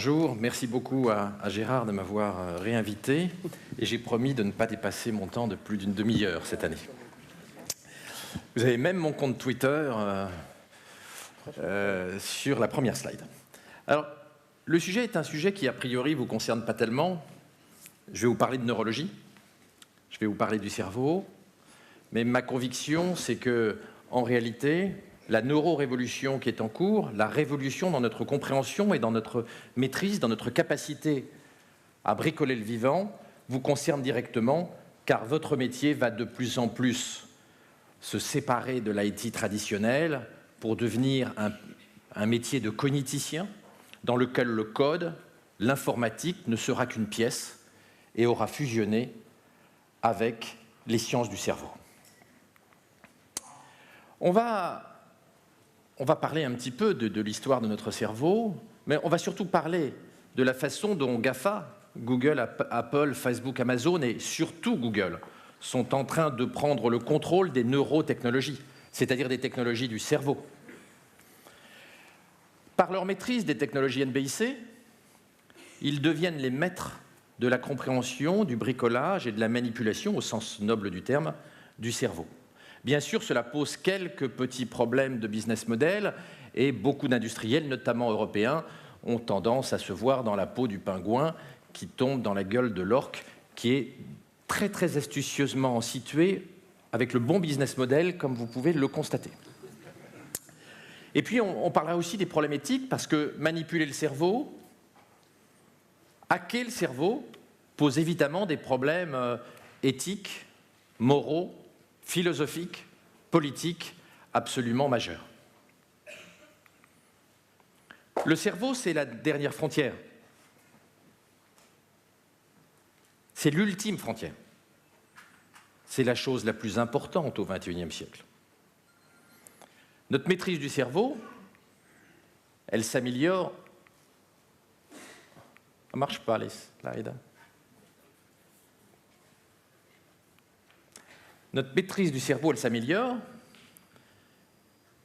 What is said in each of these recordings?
Bonjour, merci beaucoup à Gérard de m'avoir réinvité et j'ai promis de ne pas dépasser mon temps de plus d'une demi-heure cette année. Vous avez même mon compte Twitter sur la première slide. Alors, le sujet est un sujet qui a priori vous concerne pas tellement. Je vais vous parler de neurologie, je vais vous parler du cerveau, mais ma conviction c'est que, en réalité, la neurorévolution qui est en cours, la révolution dans notre compréhension et dans notre maîtrise, dans notre capacité à bricoler le vivant, vous concerne directement, car votre métier va de plus en plus se séparer de l'IT traditionnel pour devenir un métier de cogniticien dans lequel le code, l'informatique ne sera qu'une pièce et aura fusionné avec les sciences du cerveau. On va parler un petit peu de l'histoire de notre cerveau, mais on va surtout parler de la façon dont GAFA, Google, Apple, Facebook, Amazon et surtout Google sont en train de prendre le contrôle des neurotechnologies, c'est-à-dire des technologies du cerveau. Par leur maîtrise des technologies NBIC, ils deviennent les maîtres de la compréhension, du bricolage et de la manipulation, au sens noble du terme, du cerveau. Bien sûr, cela pose quelques petits problèmes de business model et beaucoup d'industriels, notamment européens, ont tendance à se voir dans la peau du pingouin qui tombe dans la gueule de l'orque, qui est très très astucieusement situé avec le bon business model, comme vous pouvez le constater. Et puis on parlera aussi des problèmes éthiques, parce que manipuler le cerveau, hacker le cerveau, pose évidemment des problèmes éthiques, moraux, philosophiques, politiques, absolument majeurs. Le cerveau, c'est la dernière frontière. C'est l'ultime frontière. C'est la chose la plus importante au XXIe siècle. Notre maîtrise du cerveau, elle s'améliore. Ça ne marche pas, les slides. Notre maîtrise du cerveau, elle s'améliore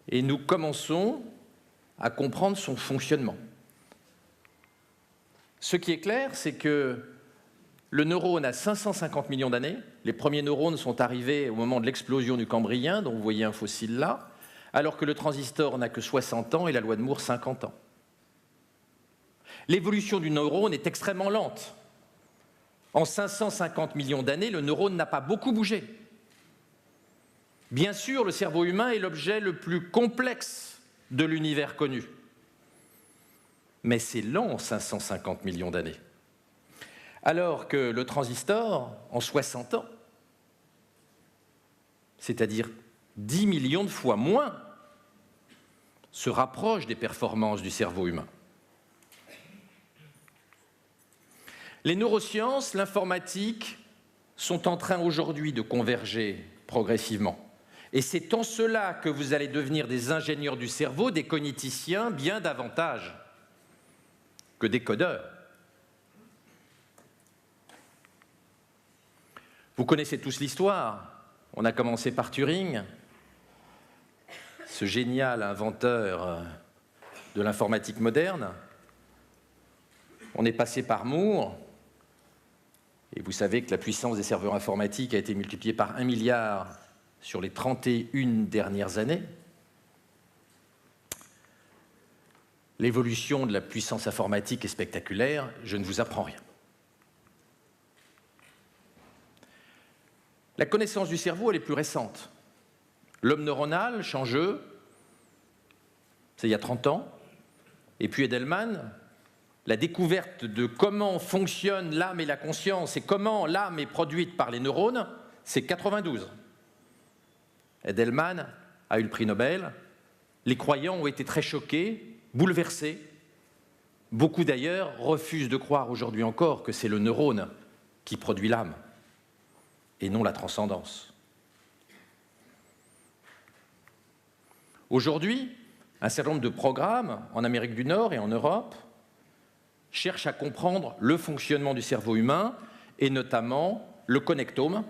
et nous commençons à comprendre son fonctionnement. Ce qui est clair, c'est que le neurone a 550 millions d'années. Les premiers neurones sont arrivés au moment de l'explosion du Cambrien, dont vous voyez un fossile là, alors que le transistor n'a que 60 ans et la loi de Moore 50 ans. L'évolution du neurone est extrêmement lente. En 550 millions d'années, le neurone n'a pas beaucoup bougé. Bien sûr, le cerveau humain est l'objet le plus complexe de l'univers connu. Mais c'est lent, 550 millions d'années. Alors que le transistor, en 60 ans, c'est-à-dire 10 millions de fois moins, se rapproche des performances du cerveau humain. Les neurosciences, l'informatique sont en train aujourd'hui de converger progressivement. Et c'est en cela que vous allez devenir des ingénieurs du cerveau, des cogniticiens, bien davantage que des codeurs. Vous connaissez tous l'histoire. On a commencé par Turing, ce génial inventeur de l'informatique moderne. On est passé par Moore, et vous savez que la puissance des serveurs informatiques a été multipliée par 1 milliard sur les 31 dernières années. L'évolution de la puissance informatique est spectaculaire, je ne vous apprends rien. La connaissance du cerveau, elle est plus récente. L'homme neuronal, Changeux, c'est il y a 30 ans, et puis Edelman, la découverte de comment fonctionne l'âme et la conscience et comment l'âme est produite par les neurones, c'est 92. Edelman a eu le prix Nobel. Les croyants ont été très choqués, bouleversés. Beaucoup d'ailleurs refusent de croire aujourd'hui encore que c'est le neurone qui produit l'âme et non la transcendance. Aujourd'hui, un certain nombre de programmes en Amérique du Nord et en Europe cherchent à comprendre le fonctionnement du cerveau humain et notamment le connectome,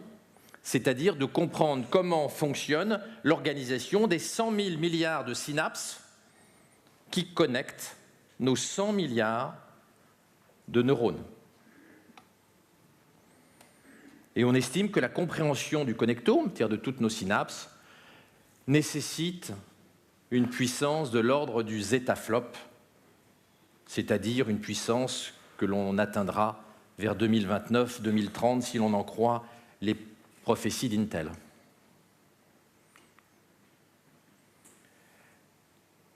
c'est-à-dire de comprendre comment fonctionne l'organisation des 100 000 milliards de synapses qui connectent nos 100 milliards de neurones. Et on estime que la compréhension du connectome, c'est-à-dire de toutes nos synapses, nécessite une puissance de l'ordre du zétaflop, c'est-à-dire une puissance que l'on atteindra vers 2029-2030 si l'on en croit les prophéties d'Intel.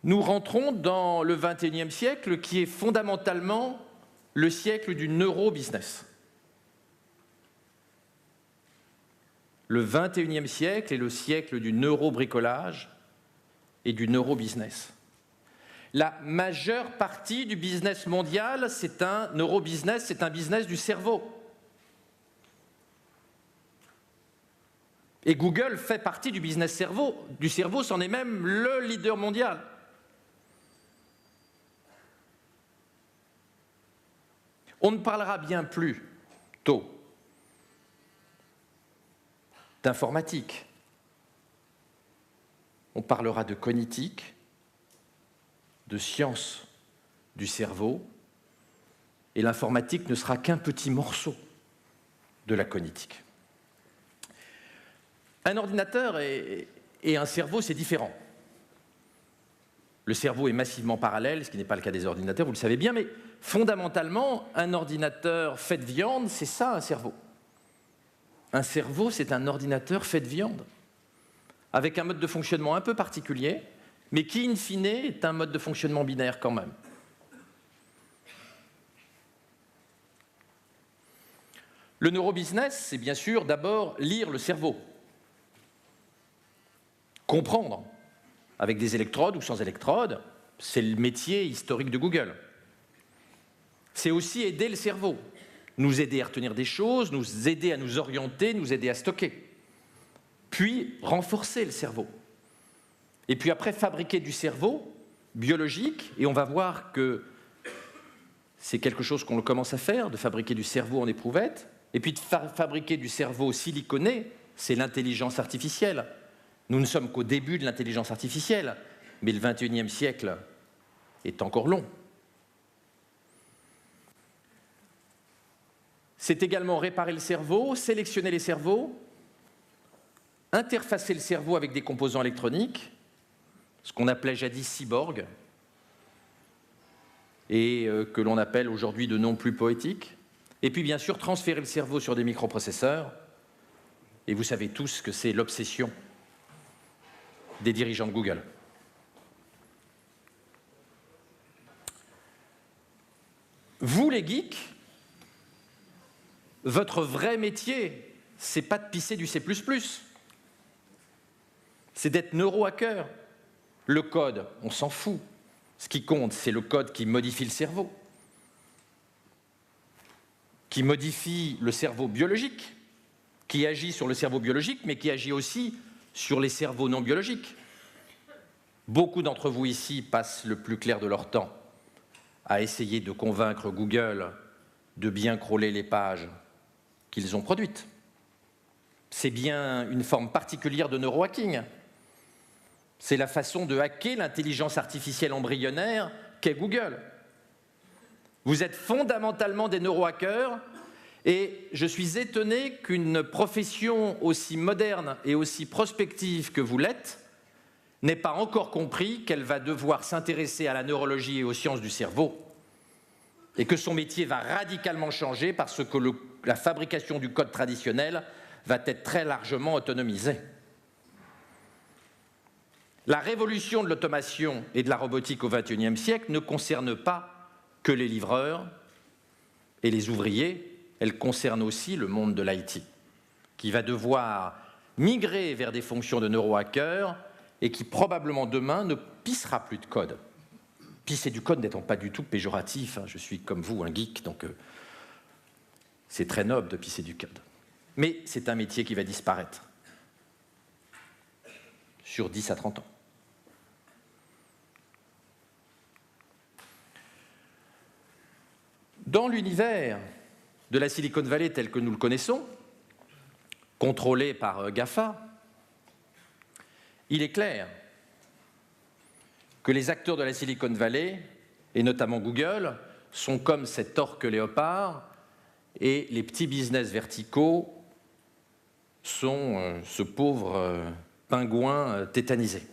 Nous rentrons dans le XXIe siècle qui est fondamentalement le siècle du neurobusiness. Le XXIe siècle est le siècle du neurobricolage et du neurobusiness. La majeure partie du business mondial, c'est un neurobusiness, c'est un business du cerveau. Et Google fait partie du business du cerveau, c'en est même le leader mondial. On ne parlera bien plus tôt d'informatique. On parlera de cognitique, de science du cerveau, et l'informatique ne sera qu'un petit morceau de la cognitique. Un ordinateur et un cerveau, c'est différent. Le cerveau est massivement parallèle, ce qui n'est pas le cas des ordinateurs, vous le savez bien, mais fondamentalement, un ordinateur fait de viande, c'est ça un cerveau. Un cerveau, c'est un ordinateur fait de viande, avec un mode de fonctionnement un peu particulier, mais qui, in fine, est un mode de fonctionnement binaire quand même. Le neurobusiness, c'est bien sûr d'abord lire le cerveau, comprendre, avec des électrodes ou sans électrodes, c'est le métier historique de Google. C'est aussi aider le cerveau, nous aider à retenir des choses, nous aider à nous orienter, nous aider à stocker. Puis renforcer le cerveau. Et puis après, fabriquer du cerveau biologique, et on va voir que c'est quelque chose qu'on commence à faire, de fabriquer du cerveau en éprouvette, et puis de fabriquer du cerveau siliconé, c'est l'intelligence artificielle. Nous ne sommes qu'au début de l'intelligence artificielle, mais le XXIe siècle est encore long. C'est également réparer le cerveau, sélectionner les cerveaux, interfacer le cerveau avec des composants électroniques, ce qu'on appelait jadis cyborg, et que l'on appelle aujourd'hui de noms plus poétiques. Et puis bien sûr, transférer le cerveau sur des microprocesseurs. Et vous savez tous que c'est l'obsession des dirigeants de Google. Vous, les geeks, votre vrai métier, c'est pas de pisser du C++, c'est d'être neurohacker. Le code, on s'en fout. Ce qui compte, c'est le code qui modifie le cerveau, qui modifie le cerveau biologique, qui agit sur le cerveau biologique, mais qui agit aussi sur les cerveaux non biologiques. Beaucoup d'entre vous ici passent le plus clair de leur temps à essayer de convaincre Google de bien crawler les pages qu'ils ont produites. C'est bien une forme particulière de neurohacking. C'est la façon de hacker l'intelligence artificielle embryonnaire qu'est Google. Vous êtes fondamentalement des neurohackers et je suis étonné qu'une profession aussi moderne et aussi prospective que vous l'êtes n'ait pas encore compris qu'elle va devoir s'intéresser à la neurologie et aux sciences du cerveau et que son métier va radicalement changer parce que la fabrication du code traditionnel va être très largement autonomisée. La révolution de l'automation et de la robotique au XXIe siècle ne concerne pas que les livreurs et les ouvriers, elle concerne aussi le monde de l'IT, qui va devoir migrer vers des fonctions de neurohacker et qui probablement demain ne pissera plus de code. Pisser du code n'étant pas du tout péjoratif, hein, je suis comme vous un geek, donc c'est très noble de pisser du code. Mais c'est un métier qui va disparaître sur 10 à 30 ans. Dans l'univers de la Silicon Valley tel que nous le connaissons, contrôlé par GAFA, il est clair que les acteurs de la Silicon Valley, et notamment Google, sont comme cet orque léopard et les petits business verticaux sont ce pauvre pingouin tétanisé.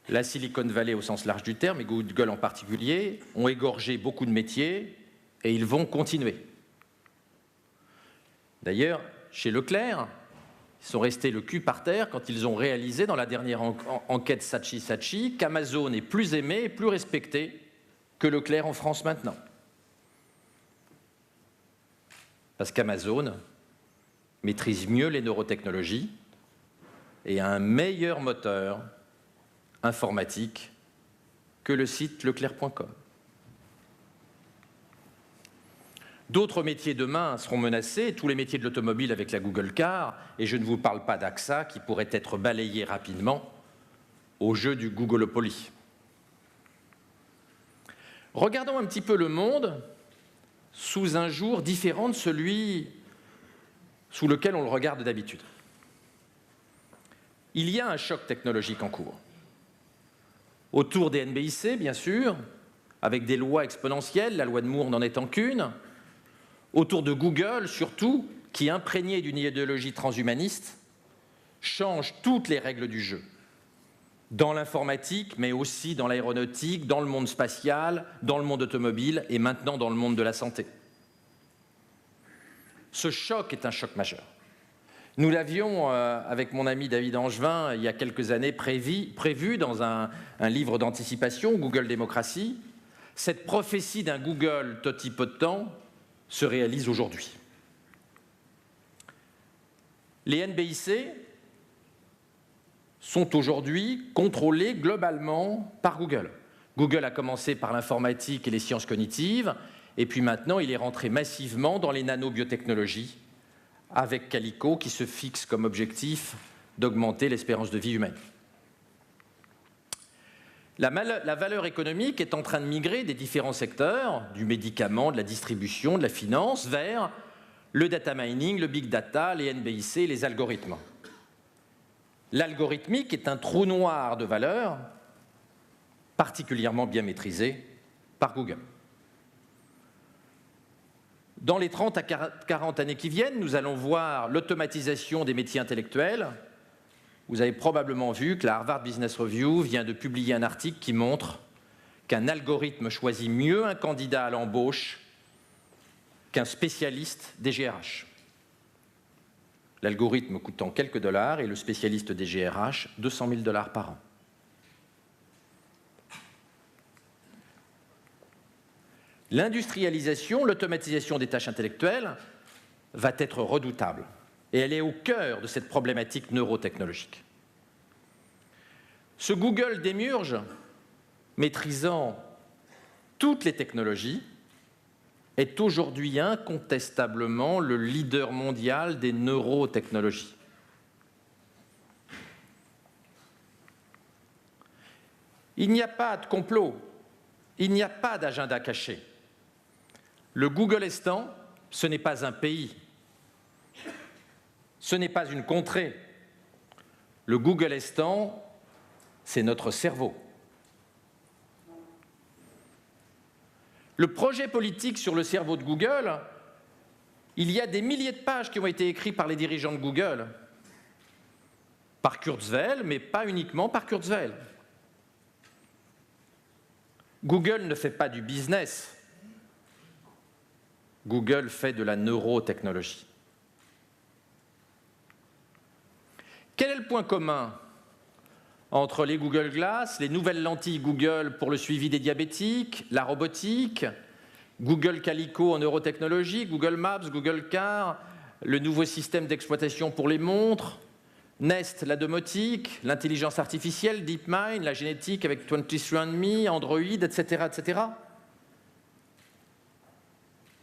La Silicon Valley au sens large du terme, et Google en particulier, ont égorgé beaucoup de métiers et ils vont continuer. D'ailleurs, chez Leclerc, ils sont restés le cul par terre quand ils ont réalisé dans la dernière enquête Saatchi qu'Amazon est plus aimé et plus respecté que Leclerc en France maintenant. Parce qu'Amazon maîtrise mieux les neurotechnologies et a un meilleur moteur informatique que le site leclerc.com. D'autres métiers demain seront menacés, tous les métiers de l'automobile avec la Google Car, et je ne vous parle pas d'AXA qui pourrait être balayé rapidement au jeu du Googleopoly. Regardons un petit peu le monde sous un jour différent de celui sous lequel on le regarde d'habitude. Il y a un choc technologique en cours. Autour des NBIC, bien sûr, avec des lois exponentielles, la loi de Moore n'en étant qu'une. Autour de Google, surtout, qui, imprégné d'une idéologie transhumaniste, change toutes les règles du jeu. Dans l'informatique, mais aussi dans l'aéronautique, dans le monde spatial, dans le monde automobile et maintenant dans le monde de la santé. Ce choc est un choc majeur. Nous l'avions, avec mon ami David Angevin, il y a quelques années, prévu dans un livre d'anticipation, Google Démocratie. Cette prophétie d'un Google totipotent se réalise aujourd'hui. Les NBIC sont aujourd'hui contrôlés globalement par Google. Google a commencé par l'informatique et les sciences cognitives, et puis maintenant il est rentré massivement dans les nanobiotechnologies, avec Calico qui se fixe comme objectif d'augmenter l'espérance de vie humaine. La valeur économique est en train de migrer des différents secteurs, du médicament, de la distribution, de la finance, vers le data mining, le big data, les NBIC, les algorithmes. L'algorithmique est un trou noir de valeur particulièrement bien maîtrisé par Google. Dans les 30 à 40 années qui viennent, nous allons voir l'automatisation des métiers intellectuels. Vous avez probablement vu que la Harvard Business Review vient de publier un article qui montre qu'un algorithme choisit mieux un candidat à l'embauche qu'un spécialiste des GRH. L'algorithme coûtant quelques dollars et le spécialiste des GRH 200 000 $ par an. L'industrialisation, l'automatisation des tâches intellectuelles va être redoutable. Et elle est au cœur de cette problématique neurotechnologique. Ce Google démiurge, maîtrisant toutes les technologies, est aujourd'hui incontestablement le leader mondial des neurotechnologies. Il n'y a pas de complot, il n'y a pas d'agenda caché. Le Googlestan, ce n'est pas un pays. Ce n'est pas une contrée. Le Googlestan, c'est notre cerveau. Le projet politique sur le cerveau de Google, il y a des milliers de pages qui ont été écrites par les dirigeants de Google, par Kurzweil, mais pas uniquement par Kurzweil. Google ne fait pas du business. Google fait de la neurotechnologie. Quel est le point commun entre les Google Glass, les nouvelles lentilles Google pour le suivi des diabétiques, la robotique, Google Calico en neurotechnologie, Google Maps, Google Car, le nouveau système d'exploitation pour les montres, Nest, la domotique, l'intelligence artificielle, DeepMind, la génétique avec 23andMe, Android, etc., etc.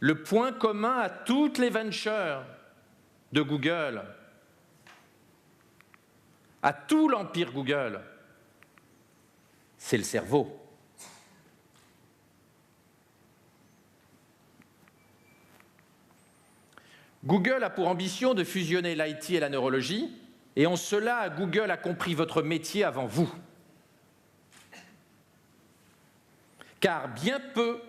Le point commun à toutes les ventures de Google, à tout l'empire Google, c'est le cerveau. Google a pour ambition de fusionner l'IT et la neurologie, et en cela, Google a compris votre métier avant vous. car bien peu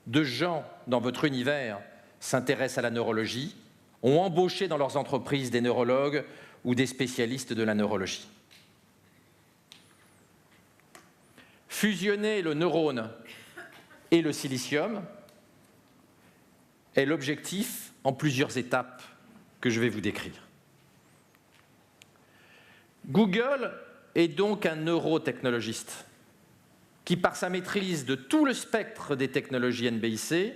de gens dans votre univers s'intéressent à la neurologie, ont embauché dans leurs entreprises des neurologues ou des spécialistes de la neurologie. Fusionner le neurone et le silicium est l'objectif en plusieurs étapes que je vais vous décrire. Google est donc un neurotechnologiste qui, par sa maîtrise de tout le spectre des technologies NBIC,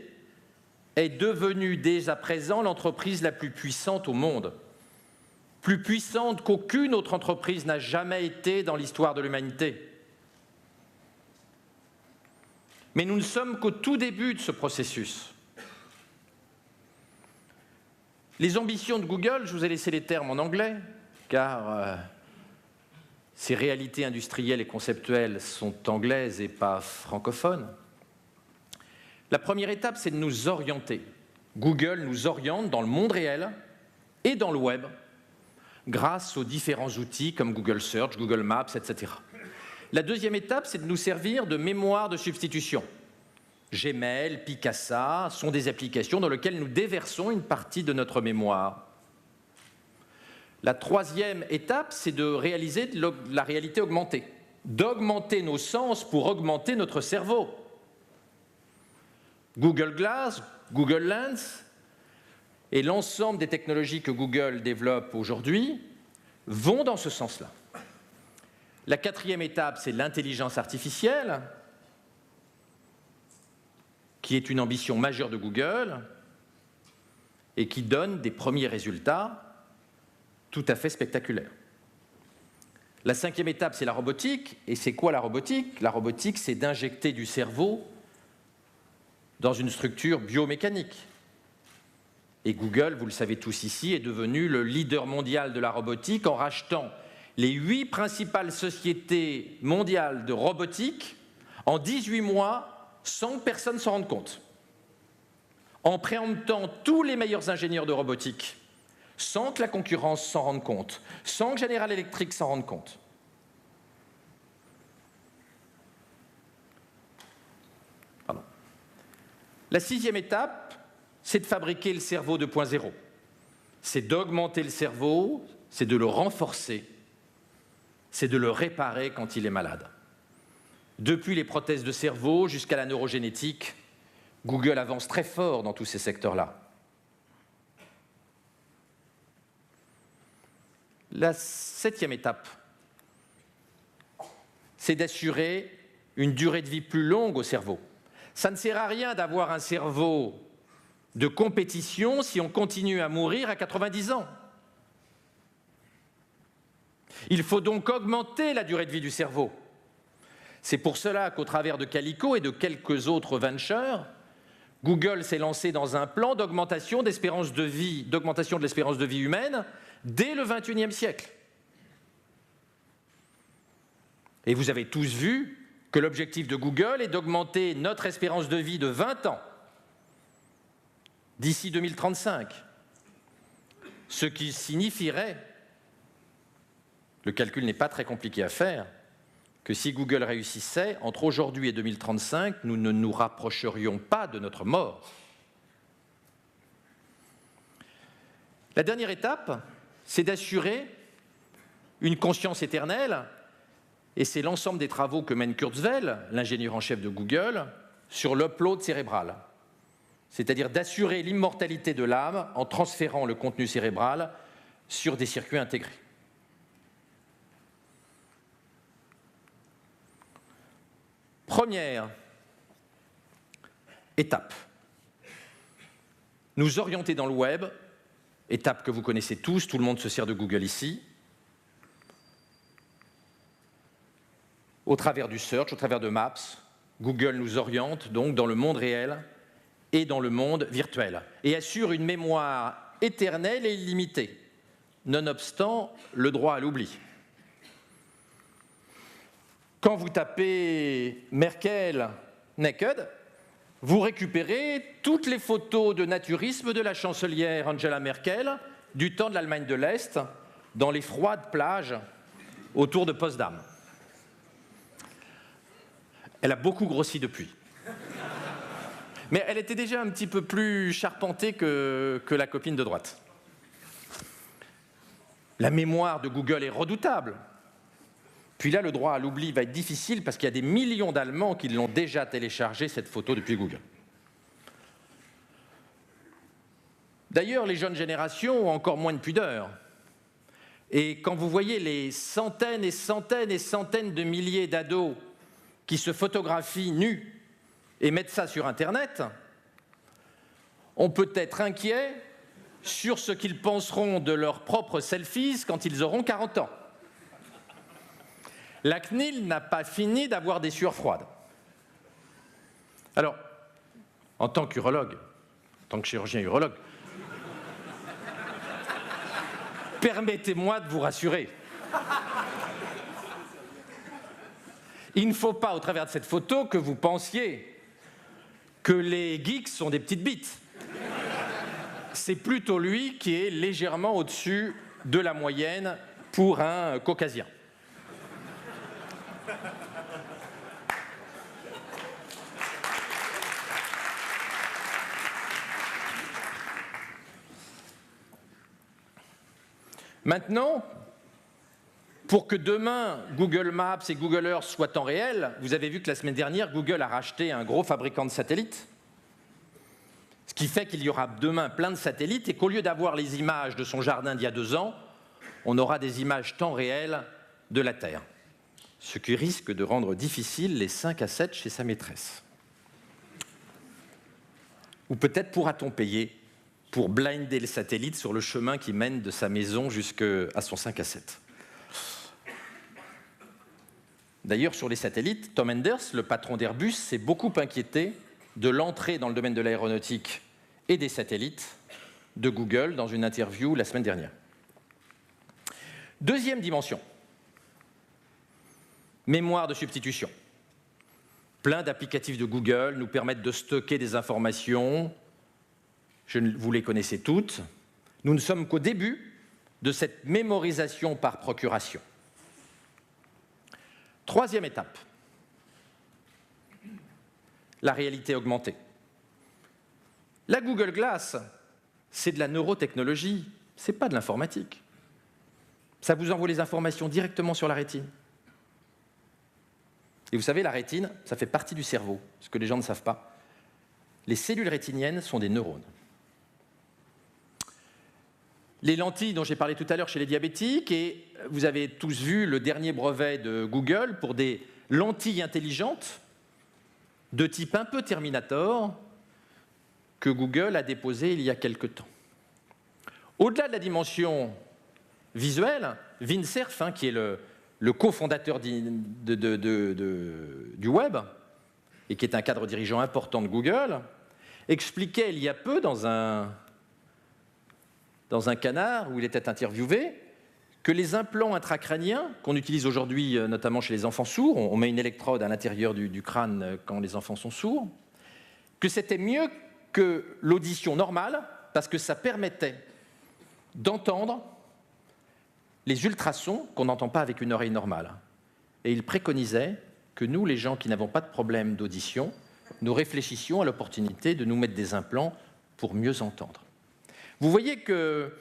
est devenu dès à présent l'entreprise la plus puissante au monde, plus puissante qu'aucune autre entreprise n'a jamais été dans l'histoire de l'humanité. Mais nous ne sommes qu'au tout début de ce processus. Les ambitions de Google, je vous ai laissé les termes en anglais, car ces réalités industrielles et conceptuelles sont anglaises et pas francophones. La première étape, c'est de nous orienter. Google nous oriente dans le monde réel et dans le web, grâce aux différents outils comme Google Search, Google Maps, etc. La deuxième étape, c'est de nous servir de mémoire de substitution. Gmail, Picasa sont des applications dans lesquelles nous déversons une partie de notre mémoire. La troisième étape, c'est de réaliser la réalité augmentée, d'augmenter nos sens pour augmenter notre cerveau. Google Glass, Google Lens et l'ensemble des technologies que Google développe aujourd'hui vont dans ce sens-là. La quatrième étape, c'est l'intelligence artificielle, qui est une ambition majeure de Google et qui donne des premiers résultats tout à fait spectaculaires. La cinquième étape, c'est la robotique. Et c'est quoi la robotique? La robotique, c'est d'injecter du cerveau dans une structure biomécanique. Et Google, vous le savez tous ici, est devenu le leader mondial de la robotique en rachetant les 8 principales sociétés mondiales de robotique en 18 mois sans que personne s'en rende compte. En préemptant tous les meilleurs ingénieurs de robotique, sans que la concurrence s'en rende compte, sans que General Electric s'en rende compte. Pardon. La sixième étape, c'est de fabriquer le cerveau 2.0. C'est d'augmenter le cerveau, c'est de le renforcer, c'est de le réparer quand il est malade. Depuis les prothèses de cerveau jusqu'à la neurogénétique, Google avance très fort dans tous ces secteurs-là. La septième étape, c'est d'assurer une durée de vie plus longue au cerveau. Ça ne sert à rien d'avoir un cerveau de compétition si on continue à mourir à 90 ans. Il faut donc augmenter la durée de vie du cerveau. C'est pour cela qu'au travers de Calico et de quelques autres ventures, Google s'est lancé dans un plan d'augmentation de l'espérance de vie humaine dès le XXIe siècle. Et vous avez tous vu que l'objectif de Google est d'augmenter notre espérance de vie de 20 ans d'ici 2035, ce qui signifierait, le calcul n'est pas très compliqué à faire, que si Google réussissait, entre aujourd'hui et 2035, nous ne nous rapprocherions pas de notre mort. La dernière étape, c'est d'assurer une conscience éternelle, et c'est l'ensemble des travaux que mène Kurzweil, l'ingénieur en chef de Google, sur l'upload cérébral, c'est-à-dire d'assurer l'immortalité de l'âme en transférant le contenu cérébral sur des circuits intégrés. Première étape, nous orienter dans le web, étape que vous connaissez tous, tout le monde se sert de Google ici, au travers du search, au travers de Maps, Google nous oriente donc dans le monde réel et dans le monde virtuel et assure une mémoire éternelle et illimitée, nonobstant le droit à l'oubli. Quand vous tapez Merkel naked, vous récupérez toutes les photos de naturisme de la chancelière Angela Merkel du temps de l'Allemagne de l'Est dans les froides plages autour de Potsdam. Elle a beaucoup grossi depuis. Mais elle était déjà un petit peu plus charpentée que la copine de droite. La mémoire de Google est redoutable. Puis là, le droit à l'oubli va être difficile parce qu'il y a des millions d'Allemands qui l'ont déjà téléchargé, cette photo, depuis Google. D'ailleurs, les jeunes générations ont encore moins de pudeur. Et quand vous voyez les centaines et centaines et centaines de milliers d'ados qui se photographient nus et mettent ça sur Internet, on peut être inquiet sur ce qu'ils penseront de leurs propres selfies quand ils auront 40 ans. La CNIL n'a pas fini d'avoir des sueurs froides. Alors, en tant qu'urologue, en tant que chirurgien urologue, permettez-moi de vous rassurer. Il ne faut pas, au travers de cette photo, que vous pensiez que les geeks sont des petites bites. C'est plutôt lui qui est légèrement au-dessus de la moyenne pour un caucasien. Maintenant, pour que demain, Google Maps et Google Earth soient en réel, vous avez vu que la semaine dernière, Google a racheté un gros fabricant de satellites, ce qui fait qu'il y aura demain plein de satellites et qu'au lieu d'avoir les images de son jardin d'il y a 2 ans, on aura des images temps réel de la Terre, ce qui risque de rendre difficile les 5 à 7 chez sa maîtresse. Ou peut-être pourra-t-on payer pour blinder le satellite sur le chemin qui mène de sa maison jusqu'à son 5 à 7. D'ailleurs, sur les satellites, Tom Enders, le patron d'Airbus, s'est beaucoup inquiété de l'entrée dans le domaine de l'aéronautique et des satellites de Google dans une interview la semaine dernière. Deuxième dimension, mémoire de substitution. Plein d'applicatifs de Google nous permettent de stocker des informations. Vous les connaissez toutes. Nous ne sommes qu'au début de cette mémorisation par procuration. Troisième étape, la réalité augmentée. La Google Glass, c'est de la neurotechnologie, ce n'est pas de l'informatique. Ça vous envoie les informations directement sur la rétine. Et vous savez, la rétine, ça fait partie du cerveau, ce que les gens ne savent pas. Les cellules rétiniennes sont des neurones. Les lentilles dont j'ai parlé tout à l'heure chez les diabétiques, et vous avez tous vu le dernier brevet de Google pour des lentilles intelligentes de type un peu Terminator que Google a déposé il y a quelque temps. Au-delà de la dimension visuelle, Vint Cerf, qui est le cofondateur du web et qui est un cadre dirigeant important de Google, expliquait il y a peu dans un canard où il était interviewé que les implants intracrâniens qu'on utilise aujourd'hui notamment chez les enfants sourds, on met une électrode à l'intérieur du crâne quand les enfants sont sourds, que c'était mieux que l'audition normale parce que ça permettait d'entendre les ultrasons qu'on n'entend pas avec une oreille normale. Et il préconisait que nous, les gens qui n'avons pas de problème d'audition, nous réfléchissions à l'opportunité de nous mettre des implants pour mieux entendre. Vous voyez que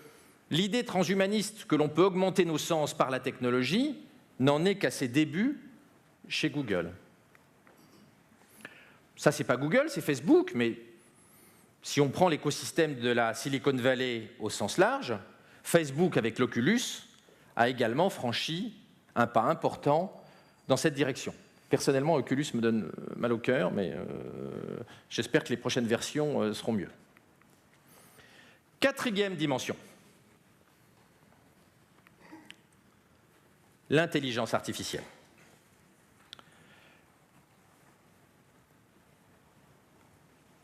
l'idée transhumaniste que l'on peut augmenter nos sens par la technologie n'en est qu'à ses débuts chez Google. Ça, c'est pas Google, c'est Facebook, mais si on prend l'écosystème de la Silicon Valley au sens large, Facebook, avec l'Oculus, a également franchi un pas important dans cette direction. Personnellement, Oculus me donne mal au cœur, mais j'espère que les prochaines versions seront mieux. Quatrième dimension, l'intelligence artificielle.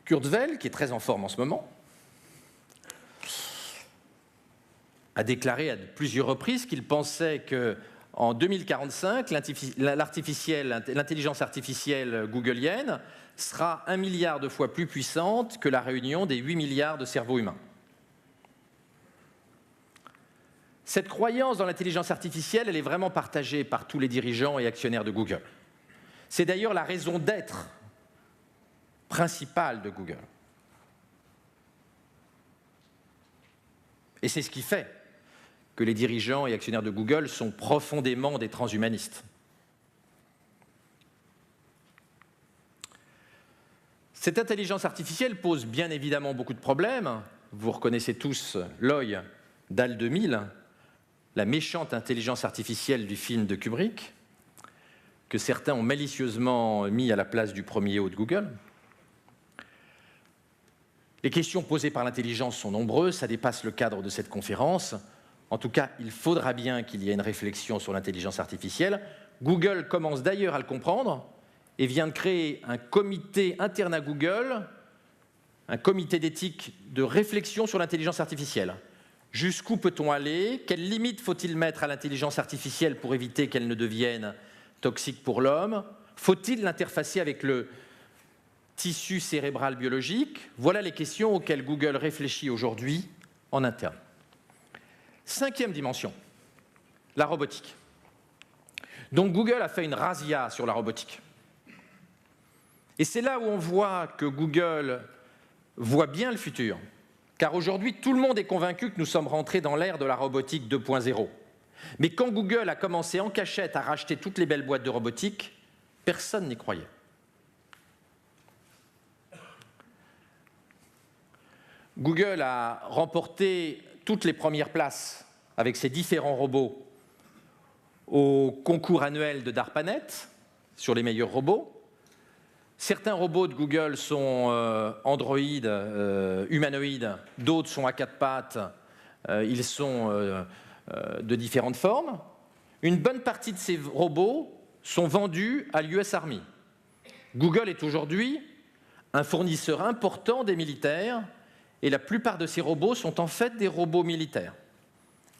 Kurzweil, qui est très en forme en ce moment, a déclaré à plusieurs reprises qu'il pensait qu'en 2045, l'intelligence artificielle googlienne sera 1 milliard de fois plus puissante que la réunion des 8 milliards de cerveaux humains. Cette croyance dans l'intelligence artificielle, elle est vraiment partagée par tous les dirigeants et actionnaires de Google. C'est d'ailleurs la raison d'être principale de Google. Et c'est ce qui fait que les dirigeants et actionnaires de Google sont profondément des transhumanistes. Cette intelligence artificielle pose bien évidemment beaucoup de problèmes. Vous reconnaissez tous l'œil d'Hal 2000, la méchante intelligence artificielle du film de Kubrick, que certains ont malicieusement mis à la place du premier O de Google. Les questions posées par l'intelligence sont nombreuses, ça dépasse le cadre de cette conférence. En tout cas, il faudra bien qu'il y ait une réflexion sur l'intelligence artificielle. Google commence d'ailleurs à le comprendre et vient de créer un comité interne à Google, un comité d'éthique de réflexion sur l'intelligence artificielle. Jusqu'où peut-on aller? Quelles limites faut-il mettre à l'intelligence artificielle pour éviter qu'elle ne devienne toxique pour l'homme? Faut-il l'interfacer avec le tissu cérébral biologique? Voilà les questions auxquelles Google réfléchit aujourd'hui en interne. Cinquième dimension, la robotique. Donc Google a fait une razzia sur la robotique. Et c'est là où on voit que Google voit bien le futur. Car aujourd'hui, tout le monde est convaincu que nous sommes rentrés dans l'ère de la robotique 2.0. Mais quand Google a commencé en cachette à racheter toutes les belles boîtes de robotique, personne n'y croyait. Google a remporté toutes les premières places avec ses différents robots au concours annuel de DARPANET sur les meilleurs robots. Certains robots de Google sont androïdes, humanoïdes, d'autres sont à quatre pattes, ils sont de différentes formes. Une bonne partie de ces robots sont vendus à l'US Army. Google est aujourd'hui un fournisseur important des militaires et la plupart de ces robots sont en fait des robots militaires.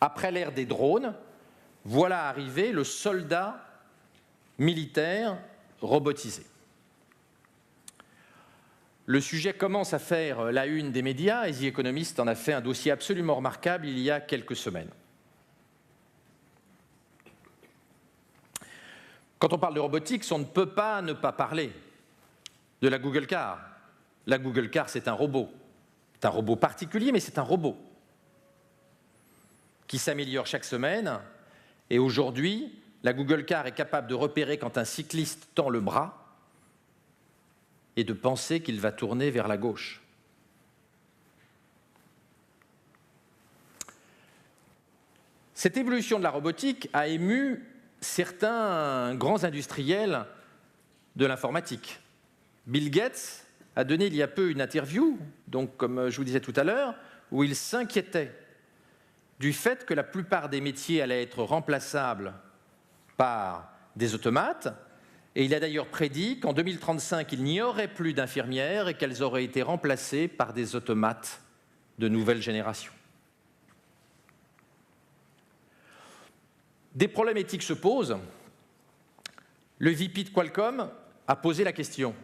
Après l'ère des drones, voilà arrivé le soldat militaire robotisé. Le sujet commence à faire la une des médias et The Economist en a fait un dossier absolument remarquable il y a quelques semaines. Quand on parle de robotique, on ne peut pas ne pas parler de la Google Car. La Google Car, c'est un robot. C'est un robot particulier, mais c'est un robot qui s'améliore chaque semaine. Et aujourd'hui, la Google Car est capable de repérer quand un cycliste tend le bras et de penser qu'il va tourner vers la gauche. Cette évolution de la robotique a ému certains grands industriels de l'informatique. Bill Gates a donné il y a peu une interview, donc comme je vous disais tout à l'heure, où il s'inquiétait du fait que la plupart des métiers allaient être remplaçables par des automates. Et il a d'ailleurs prédit qu'en 2035, il n'y aurait plus d'infirmières et qu'elles auraient été remplacées par des automates de nouvelle génération. Des problèmes éthiques se posent. Le VP de Qualcomm a posé la question.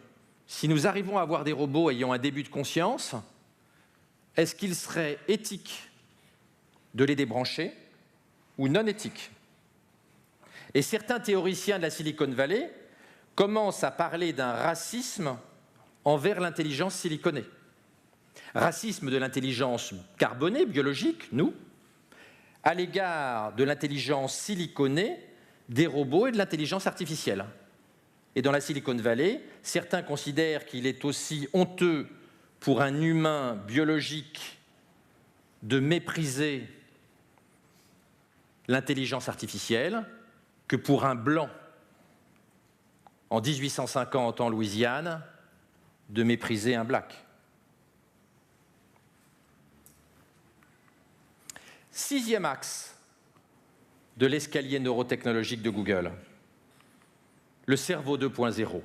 Si nous arrivons à avoir des robots ayant un début de conscience, est-ce qu'il serait éthique de les débrancher ou non éthique? Et certains théoriciens de la Silicon Valley commence à parler d'un racisme envers l'intelligence siliconée. Racisme de l'intelligence carbonée, biologique, nous, à l'égard de l'intelligence siliconée des robots et de l'intelligence artificielle. Et dans la Silicon Valley, certains considèrent qu'il est aussi honteux pour un humain biologique de mépriser l'intelligence artificielle que pour un blanc en 1850 en Louisiane, de mépriser un black. Sixième axe de l'escalier neurotechnologique de Google, le cerveau 2.0.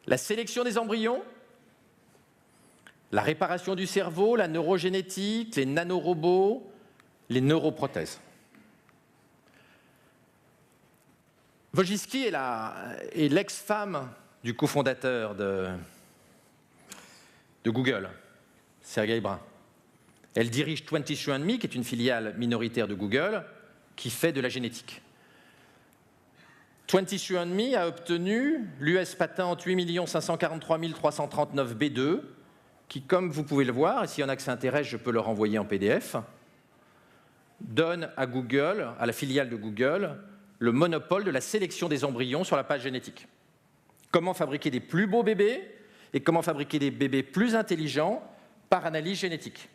La sélection des embryons, la réparation du cerveau, la neurogénétique, les nanorobots, les neuroprothèses. Wojcicki est l'ex-femme du cofondateur de Google, Sergey Brin. Elle dirige 23andMe, qui est une filiale minoritaire de Google, qui fait de la génétique. 23andMe a obtenu l'US patent 8 543 339 B2, qui, comme vous pouvez le voir, et s'il y en a que ça intéresse, je peux le renvoyer en PDF, donne à Google, à la filiale de Google, le monopole de la sélection des embryons sur la page génétique. Comment fabriquer des plus beaux bébés et comment fabriquer des bébés plus intelligents par analyse génétique.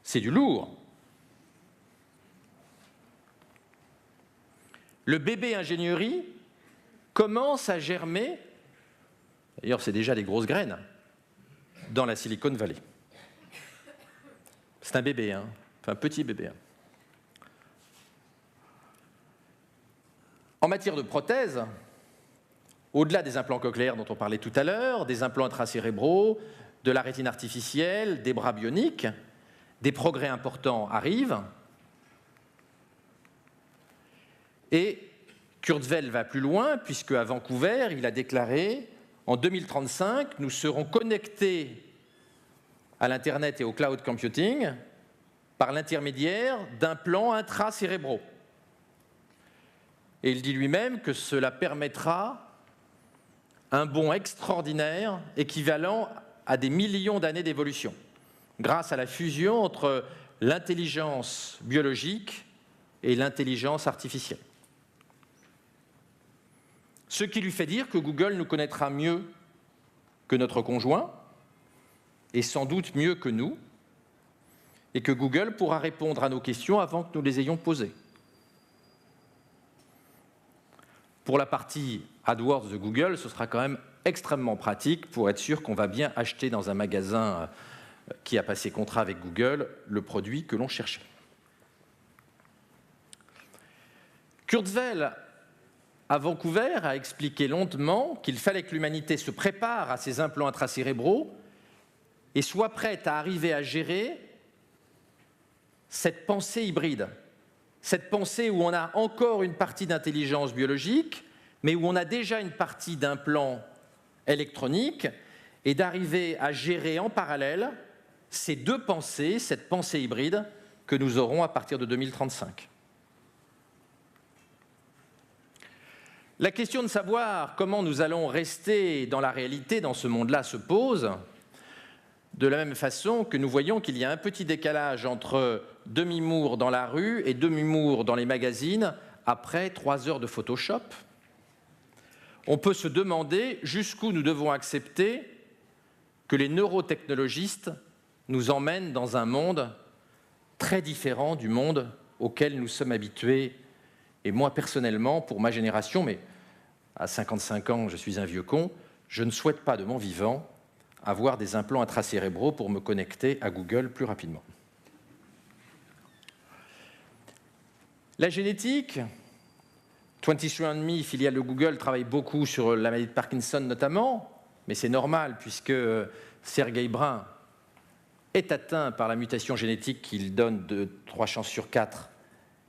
C'est du lourd. Le bébé ingénierie commence à germer, d'ailleurs c'est déjà des grosses graines, dans la Silicon Valley. C'est un bébé, hein, enfin un petit bébé. En matière de prothèses, au-delà des implants cochléaires dont on parlait tout à l'heure, des implants intracérébraux, de la rétine artificielle, des bras bioniques, des progrès importants arrivent. Et Kurzweil va plus loin, puisque à Vancouver, il a déclaré « En 2035, nous serons connectés à l'Internet et au cloud computing par l'intermédiaire d'implants intracérébraux. » Et il dit lui-même que cela permettra un bond extraordinaire équivalent à des millions d'années d'évolution, grâce à la fusion entre l'intelligence biologique et l'intelligence artificielle. Ce qui lui fait dire que Google nous connaîtra mieux que notre conjoint, et sans doute mieux que nous, et que Google pourra répondre à nos questions avant que nous les ayons posées. Pour la partie AdWords de Google, ce sera quand même extrêmement pratique pour être sûr qu'on va bien acheter dans un magasin qui a passé contrat avec Google le produit que l'on cherchait. Kurzweil, à Vancouver, a expliqué longuement qu'il fallait que l'humanité se prépare à ces implants intracérébraux et soit prête à arriver à gérer cette pensée hybride. Cette pensée où on a encore une partie d'intelligence biologique, mais où on a déjà une partie d'implants électroniques, et d'arriver à gérer en parallèle ces deux pensées, cette pensée hybride que nous aurons à partir de 2035. La question de savoir comment nous allons rester dans la réalité, dans ce monde-là, se pose de la même façon que nous voyons qu'il y a un petit décalage entre demi-mours dans la rue et demi-mours dans les magazines après 3 heures de Photoshop. On peut se demander jusqu'où nous devons accepter que les neurotechnologistes nous emmènent dans un monde très différent du monde auquel nous sommes habitués. Et moi, personnellement, pour ma génération, mais à 55 ans, je suis un vieux con, je ne souhaite pas de mon vivant avoir des implants intracérébraux pour me connecter à Google plus rapidement. La génétique, 23andMe, filiale de Google, travaille beaucoup sur la maladie de Parkinson notamment, mais c'est normal puisque Sergey Brin est atteint par la mutation génétique qu'il donne de 3 chances sur 4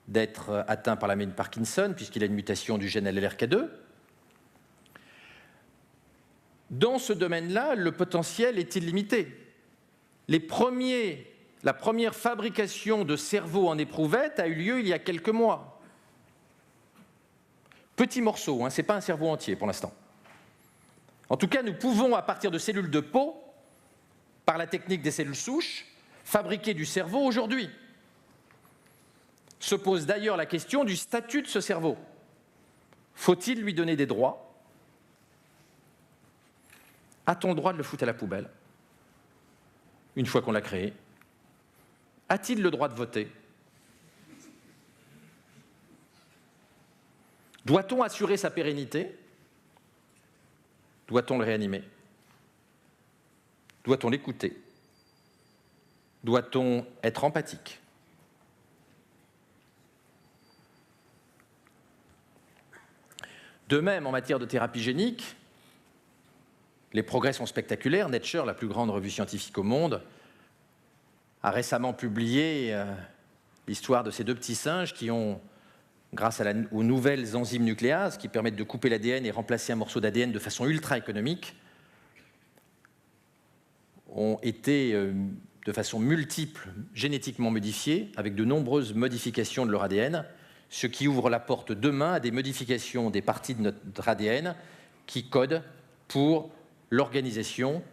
d'être atteint par la maladie de Parkinson, puisqu'il a une mutation du gène LLRK2. Dans ce domaine-là, le potentiel est illimité. La première fabrication de cerveaux en éprouvette a eu lieu il y a quelques mois. Petit morceau, hein, ce n'est pas un cerveau entier pour l'instant. En tout cas, nous pouvons, à partir de cellules de peau, par la technique des cellules souches, fabriquer du cerveau aujourd'hui. Se pose d'ailleurs la question du statut de ce cerveau. Faut-il lui donner des droits ? A-t-on le droit de le foutre à la poubelle une fois qu'on l'a créé? A-t-il le droit de voter? Doit-on assurer sa pérennité? Doit-on le réanimer? Doit-on l'écouter? Doit-on être empathique? De même, en matière de thérapie génique, les progrès sont spectaculaires. Nature, la plus grande revue scientifique au monde, a récemment publié l'histoire de ces 2 petits singes qui ont, grâce aux nouvelles enzymes nucléases qui permettent de couper l'ADN et remplacer un morceau d'ADN de façon ultra économique, ont été de façon multiple génétiquement modifiés avec de nombreuses modifications de leur ADN ce qui ouvre la porte demain à des modifications des parties de notre ADN qui codent pour l'organisation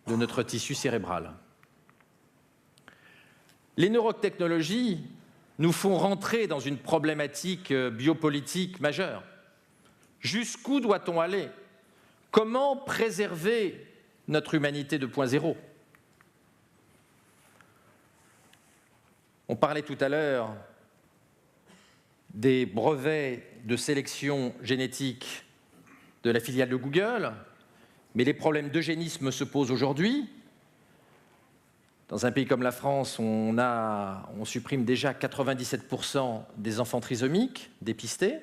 de notre tissu cérébral. Les neurotechnologies nous font rentrer dans une problématique biopolitique majeure. Jusqu'où doit-on aller? Comment préserver notre humanité 2.0? On parlait tout à l'heure des brevets de sélection génétique de la filiale de Google, mais les problèmes d'eugénisme se posent aujourd'hui. Dans un pays comme la France, on supprime déjà 97% des enfants trisomiques dépistés.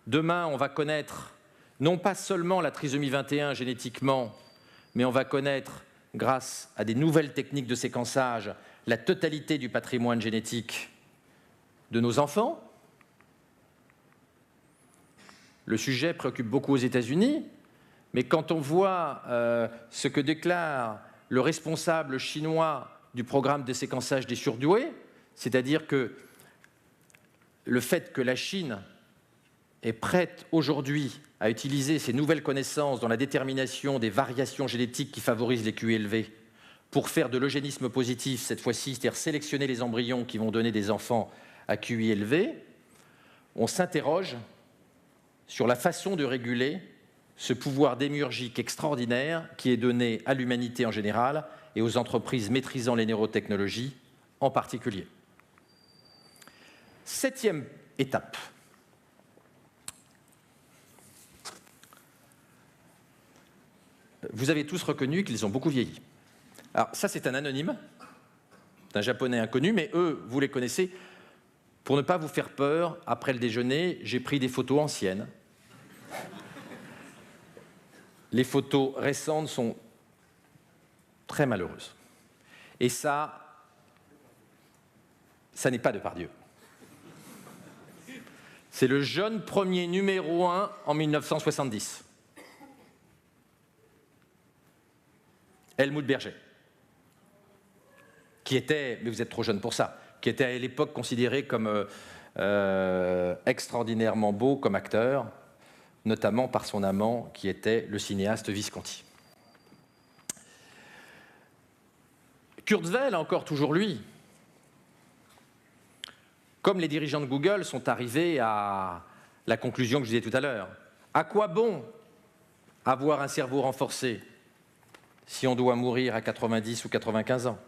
Demain, on va connaître non pas seulement la trisomie 21 génétiquement, mais on va connaître, grâce à des nouvelles techniques de séquençage, la totalité du patrimoine génétique de nos enfants. Le sujet préoccupe beaucoup aux États-Unis, mais quand on voit ce que déclare le responsable chinois du programme de séquençage des surdoués, c'est-à-dire que le fait que la Chine est prête aujourd'hui à utiliser ces nouvelles connaissances dans la détermination des variations génétiques qui favorisent les QI élevés pour faire de l'eugénisme positif cette fois-ci, c'est-à-dire sélectionner les embryons qui vont donner des enfants à QI élevé, on s'interroge sur la façon de réguler ce pouvoir démiurgique extraordinaire qui est donné à l'humanité en général et aux entreprises maîtrisant les neurotechnologies en particulier. 7e étape. Vous avez tous reconnu qu'ils ont beaucoup vieilli. Alors ça, c'est un anonyme, d'un japonais inconnu, mais eux, vous les connaissez. Pour ne pas vous faire peur, après le déjeuner, j'ai pris des photos anciennes. Les photos récentes sont très malheureuses. Et ça n'est pas Depardieu. C'est le jeune premier numéro 1 en 1970. Helmut Berger, qui était, mais vous êtes trop jeune pour ça, qui était à l'époque considéré comme extraordinairement beau comme acteur, notamment par son amant, qui était le cinéaste Visconti. Kurzweil, encore toujours lui, comme les dirigeants de Google sont arrivés à la conclusion que je disais tout à l'heure. À quoi bon avoir un cerveau renforcé si on doit mourir à 90 ou 95 ans?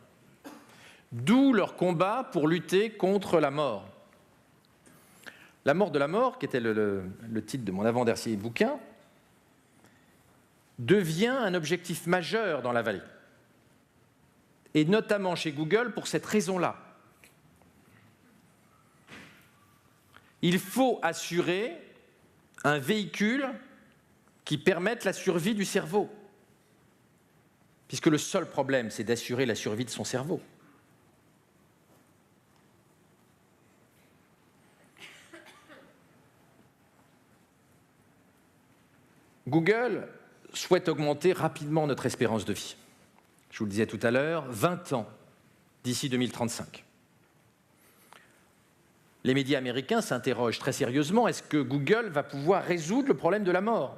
D'où leur combat pour lutter contre la mort. La mort de la mort, qui était le titre de mon avant-dernier bouquin, devient un objectif majeur dans la vallée. Et notamment chez Google pour cette raison-là. Il faut assurer un véhicule qui permette la survie du cerveau. Puisque le seul problème, c'est d'assurer la survie de son cerveau. Google souhaite augmenter rapidement notre espérance de vie. Je vous le disais tout à l'heure, 20 ans d'ici 2035. Les médias américains s'interrogent très sérieusement, est-ce que Google va pouvoir résoudre le problème de la mort?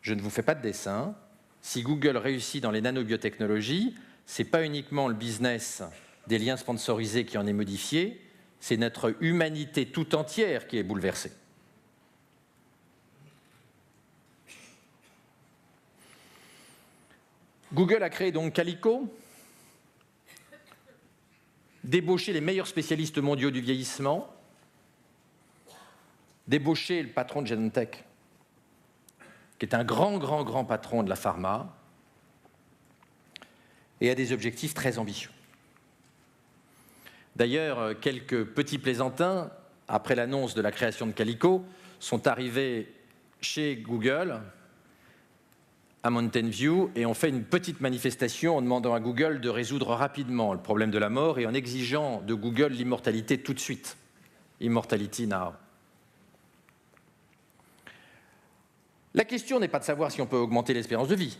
Je ne vous fais pas de dessin. Si Google réussit dans les nanobiotechnologies, ce n'est pas uniquement le business des liens sponsorisés qui en est modifié, c'est notre humanité tout entière qui est bouleversée. Google a créé donc Calico, débauché les meilleurs spécialistes mondiaux du vieillissement, débauché le patron de Genentech, qui est un grand patron de la pharma, et a des objectifs très ambitieux. D'ailleurs, quelques petits plaisantins, après l'annonce de la création de Calico, sont arrivés chez Google, à Mountain View, et ont fait une petite manifestation en demandant à Google de résoudre rapidement le problème de la mort et en exigeant de Google l'immortalité tout de suite. Immortality now. La question n'est pas de savoir si on peut augmenter l'espérance de vie,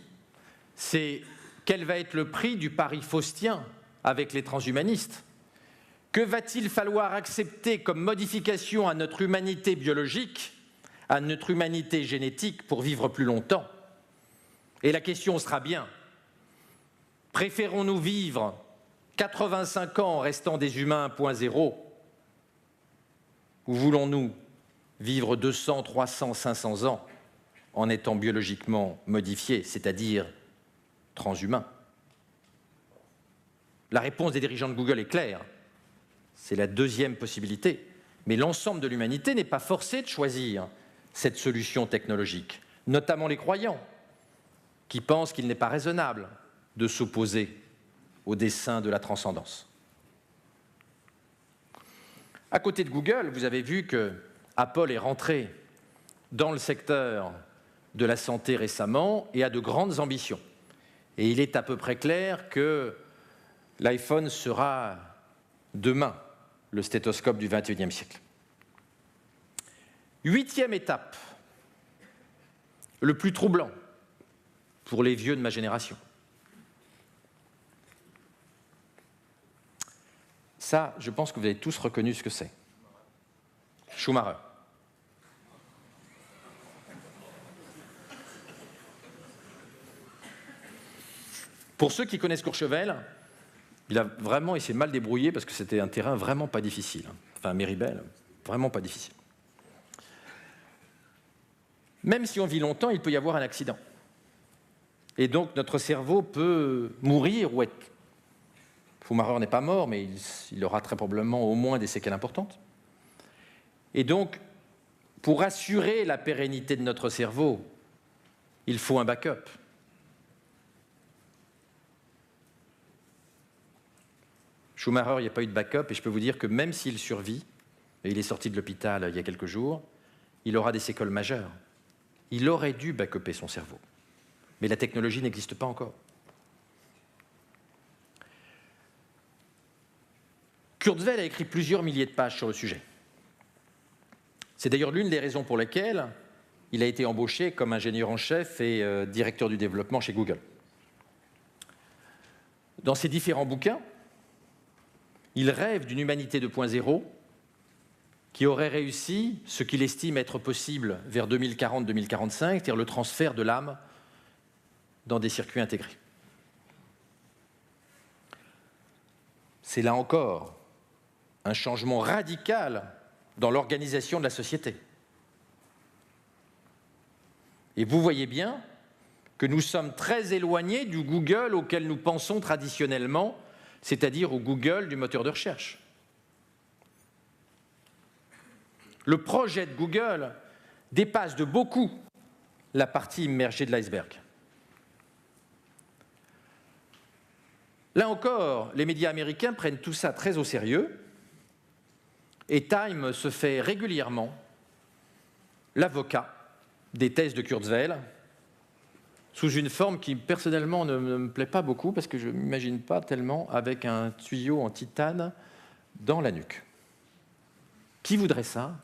c'est quel va être le prix du pari faustien avec les transhumanistes? Que va-t-il falloir accepter comme modification à notre humanité biologique, à notre humanité génétique pour vivre plus longtemps? Et la question sera bien, préférons-nous vivre 85 ans en restant des humains 1.0 ou voulons-nous vivre 200, 300, 500 ans en étant biologiquement modifiés, c'est-à-dire transhumains? La réponse des dirigeants de Google est claire. C'est la deuxième possibilité. Mais l'ensemble de l'humanité n'est pas forcé de choisir cette solution technologique, notamment les croyants, qui pensent qu'il n'est pas raisonnable de s'opposer au dessein de la transcendance. À côté de Google, vous avez vu que Apple est rentré dans le secteur de la santé récemment et a de grandes ambitions. Et il est à peu près clair que l'iPhone sera demain le stéthoscope du XXIe siècle. 8e étape, le plus troublant pour les vieux de ma génération. Ça, je pense que vous avez tous reconnu ce que c'est. Schumacher. Pour ceux qui connaissent Courchevel, il s'est mal débrouillé parce que c'était un terrain vraiment pas difficile. Enfin, Méribel, vraiment pas difficile. Même si on vit longtemps, il peut y avoir un accident. Et donc, notre cerveau peut mourir ou être... Schumacher n'est pas mort, mais il aura très probablement au moins des séquelles importantes. Et donc, pour assurer la pérennité de notre cerveau, il faut un backup. Schumacher, il n'y a pas eu de backup, et je peux vous dire que même s'il survit, et il est sorti de l'hôpital il y a quelques jours, il aura des séquelles majeures. Il aurait dû backuper son cerveau. Mais la technologie n'existe pas encore. Kurzweil a écrit plusieurs milliers de pages sur le sujet. C'est d'ailleurs l'une des raisons pour lesquelles il a été embauché comme ingénieur en chef et directeur du développement chez Google. Dans ses différents bouquins, il rêve d'une humanité 2.0 qui aurait réussi ce qu'il estime être possible vers 2040-2045, c'est-à-dire le transfert de l'âme dans des circuits intégrés. C'est là encore un changement radical dans l'organisation de la société. Et vous voyez bien que nous sommes très éloignés du Google auquel nous pensons traditionnellement, c'est-à-dire au Google du moteur de recherche. Le projet de Google dépasse de beaucoup la partie immergée de l'iceberg. Là encore, les médias américains prennent tout ça très au sérieux et Time se fait régulièrement l'avocat des thèses de Kurzweil sous une forme qui, personnellement, ne me plaît pas beaucoup parce que je ne m'imagine pas tellement avec un tuyau en titane dans la nuque. Qui voudrait ça?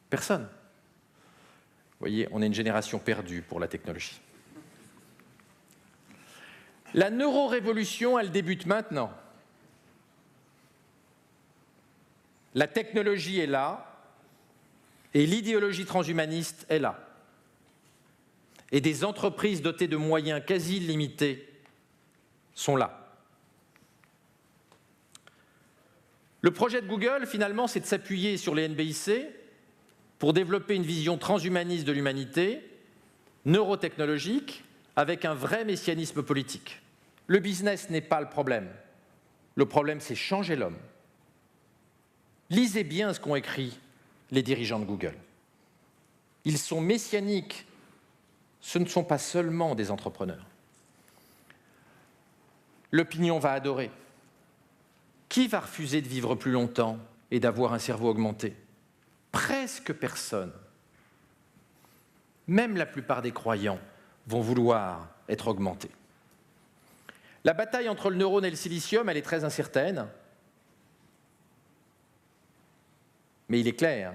Personne. Vous voyez, on est une génération perdue pour la technologie. La neurorévolution, elle débute maintenant. La technologie est là et l'idéologie transhumaniste est là. Et des entreprises dotées de moyens quasi illimités sont là. Le projet de Google, finalement, c'est de s'appuyer sur les NBIC pour développer une vision transhumaniste de l'humanité, neurotechnologique, avec un vrai messianisme politique. Le business n'est pas le problème. Le problème, c'est changer l'homme. Lisez bien ce qu'ont écrit les dirigeants de Google. Ils sont messianiques. Ce ne sont pas seulement des entrepreneurs. L'opinion va adorer. Qui va refuser de vivre plus longtemps et d'avoir un cerveau augmenté? Presque personne. Même la plupart des croyants vont vouloir être augmentés. La bataille entre le neurone et le silicium, elle est très incertaine. Mais il est clair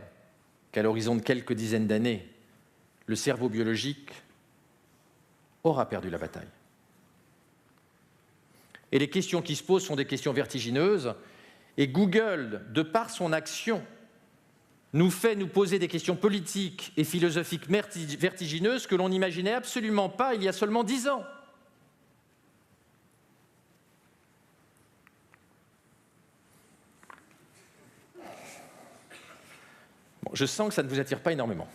qu'à l'horizon de quelques dizaines d'années, le cerveau biologique aura perdu la bataille. et les questions qui se posent sont des questions vertigineuses. Et Google, de par son action, nous fait nous poser des questions politiques et philosophiques vertigineuses que l'on n'imaginait absolument pas il y a seulement 10 ans. Bon, je sens que ça ne vous attire pas énormément.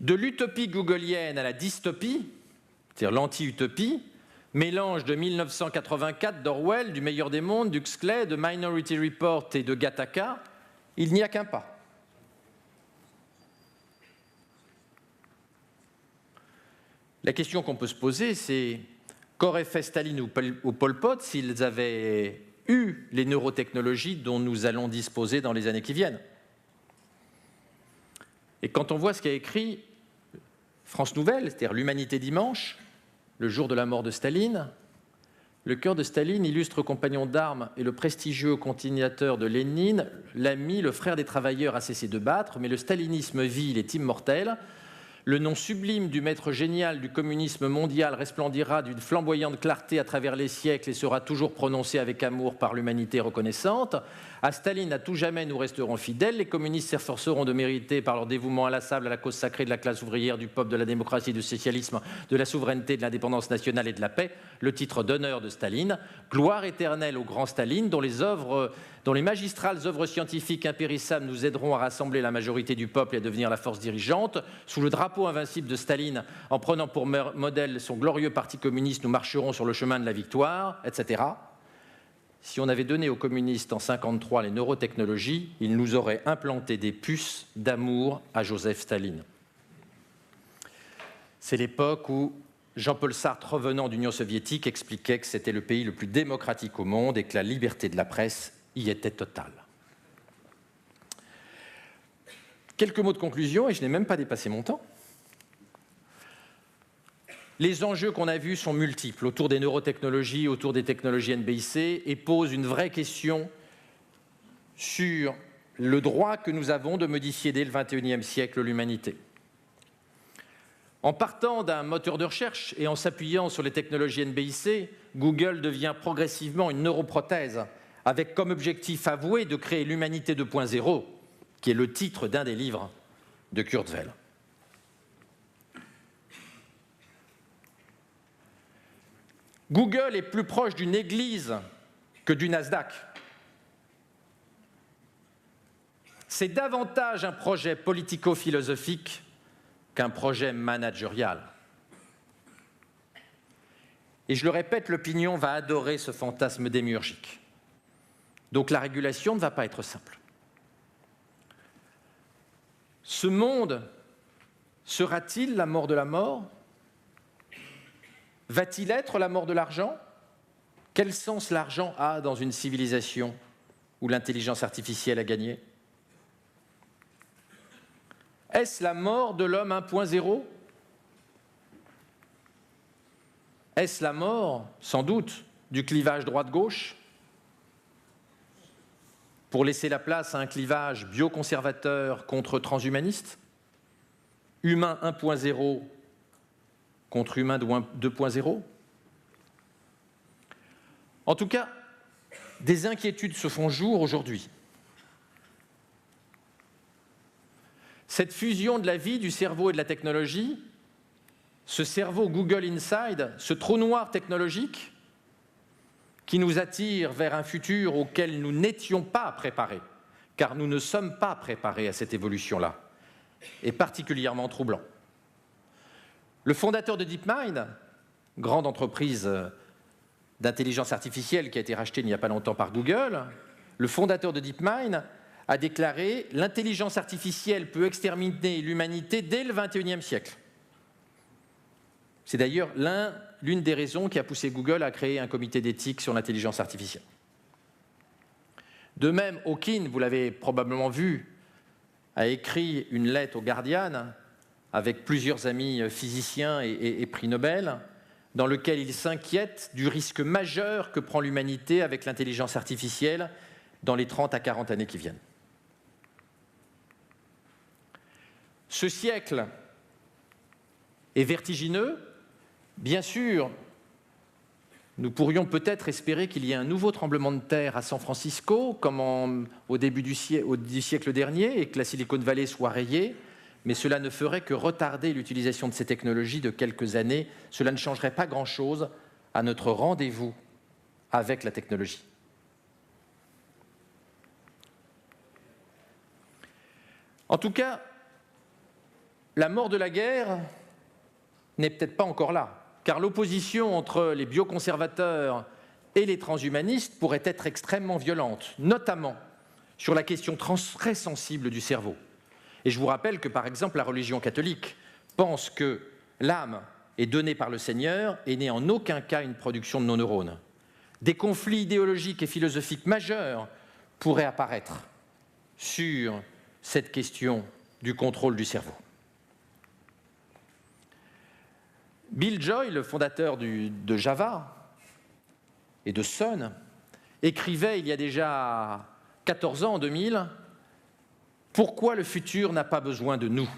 De l'utopie googolienne à la dystopie, c'est-à-dire l'anti-utopie, mélange de 1984 d'Orwell, du Meilleur des mondes, d'Huxley, de Minority Report et de Gattaca, il n'y a qu'un pas. La question qu'on peut se poser, c'est qu'aurait fait Staline ou Pol Pot s'ils avaient eu les neurotechnologies dont nous allons disposer dans les années qui viennent? Et quand on voit ce qu'a écrit France Nouvelle, c'est-à-dire l'Humanité dimanche, le jour de la mort de Staline, le cœur de Staline illustre compagnon d'armes et le prestigieux continuateur de Lénine, l'ami, le frère des travailleurs a cessé de battre, mais le stalinisme vil est immortel. Le nom sublime du maître génial du communisme mondial resplendira d'une flamboyante clarté à travers les siècles et sera toujours prononcé avec amour par l'humanité reconnaissante. À Staline, à tout jamais, nous resterons fidèles. Les communistes s'efforceront de mériter par leur dévouement inlassable à la cause sacrée de la classe ouvrière, du peuple, de la démocratie, du socialisme, de la souveraineté, de l'indépendance nationale et de la paix, le titre d'honneur de Staline. Gloire éternelle au grand Staline, dont les magistrales œuvres scientifiques impérissables nous aideront à rassembler la majorité du peuple et à devenir la force dirigeante. Sous le drapeau invincible de Staline, en prenant pour modèle son glorieux parti communiste, nous marcherons sur le chemin de la victoire, etc. Si on avait donné aux communistes en 1953 les neurotechnologies, ils nous auraient implanté des puces d'amour à Joseph Staline. C'est l'époque où Jean-Paul Sartre, revenant d'Union soviétique, expliquait que c'était le pays le plus démocratique au monde et que la liberté de la presse y était totale. Quelques mots de conclusion, et je n'ai même pas dépassé mon temps. Les enjeux qu'on a vus sont multiples autour des neurotechnologies, autour des technologies NBIC, et posent une vraie question sur le droit que nous avons de modifier dès le XXIe siècle l'humanité. En partant d'un moteur de recherche et en s'appuyant sur les technologies NBIC, Google devient progressivement une neuroprothèse, avec comme objectif avoué de créer l'humanité 2.0, qui est le titre d'un des livres de Kurzweil. Google est plus proche d'une église que du Nasdaq. C'est davantage un projet politico-philosophique qu'un projet managérial. Et je le répète, l'opinion va adorer ce fantasme démiurgique. Donc la régulation ne va pas être simple. Ce monde sera-t-il la mort de la mort ? Va-t-il être la mort de l'argent ? Quel sens l'argent a dans une civilisation où l'intelligence artificielle a gagné ? Est-ce la mort de l'homme 1.0 ? Est-ce la mort, sans doute, du clivage droite-gauche pour laisser la place à un clivage bioconservateur contre transhumaniste ? Humain 1.0 contre humain 2.0 ? En tout cas, des inquiétudes se font jour aujourd'hui. Cette fusion de la vie, du cerveau et de la technologie, ce cerveau Google Inside, ce trou noir technologique qui nous attire vers un futur auquel nous n'étions pas préparés, car nous ne sommes pas préparés à cette évolution-là, est particulièrement troublant. Le fondateur de DeepMind, grande entreprise d'intelligence artificielle qui a été rachetée il n'y a pas longtemps par Google, le fondateur de DeepMind a déclaré « L'intelligence artificielle peut exterminer l'humanité dès le XXIe siècle ». C'est d'ailleurs l'une des raisons qui a poussé Google à créer un comité d'éthique sur l'intelligence artificielle. De même, Hawking, vous l'avez probablement vu, a écrit une lettre au Guardian avec plusieurs amis physiciens et prix Nobel, dans lequel il s'inquiète du risque majeur que prend l'humanité avec l'intelligence artificielle dans les 30 à 40 années qui viennent. Ce siècle est vertigineux. Bien sûr, nous pourrions peut-être espérer qu'il y ait un nouveau tremblement de terre à San Francisco, comme au début du siècle dernier, et que la Silicon Valley soit rayée, mais cela ne ferait que retarder l'utilisation de ces technologies de quelques années. Cela ne changerait pas grand-chose à notre rendez-vous avec la technologie. En tout cas, la mort de la guerre n'est peut-être pas encore là, car l'opposition entre les bioconservateurs et les transhumanistes pourrait être extrêmement violente, notamment sur la question très sensible du cerveau. Et je vous rappelle que, par exemple, la religion catholique pense que l'âme est donnée par le Seigneur et n'est en aucun cas une production de nos neurones. Des conflits idéologiques et philosophiques majeurs pourraient apparaître sur cette question du contrôle du cerveau. Bill Joy, le fondateur de Java et de Sun, écrivait il y a déjà 14 ans, en 2000, « Pourquoi le futur n'a pas besoin de nous ?»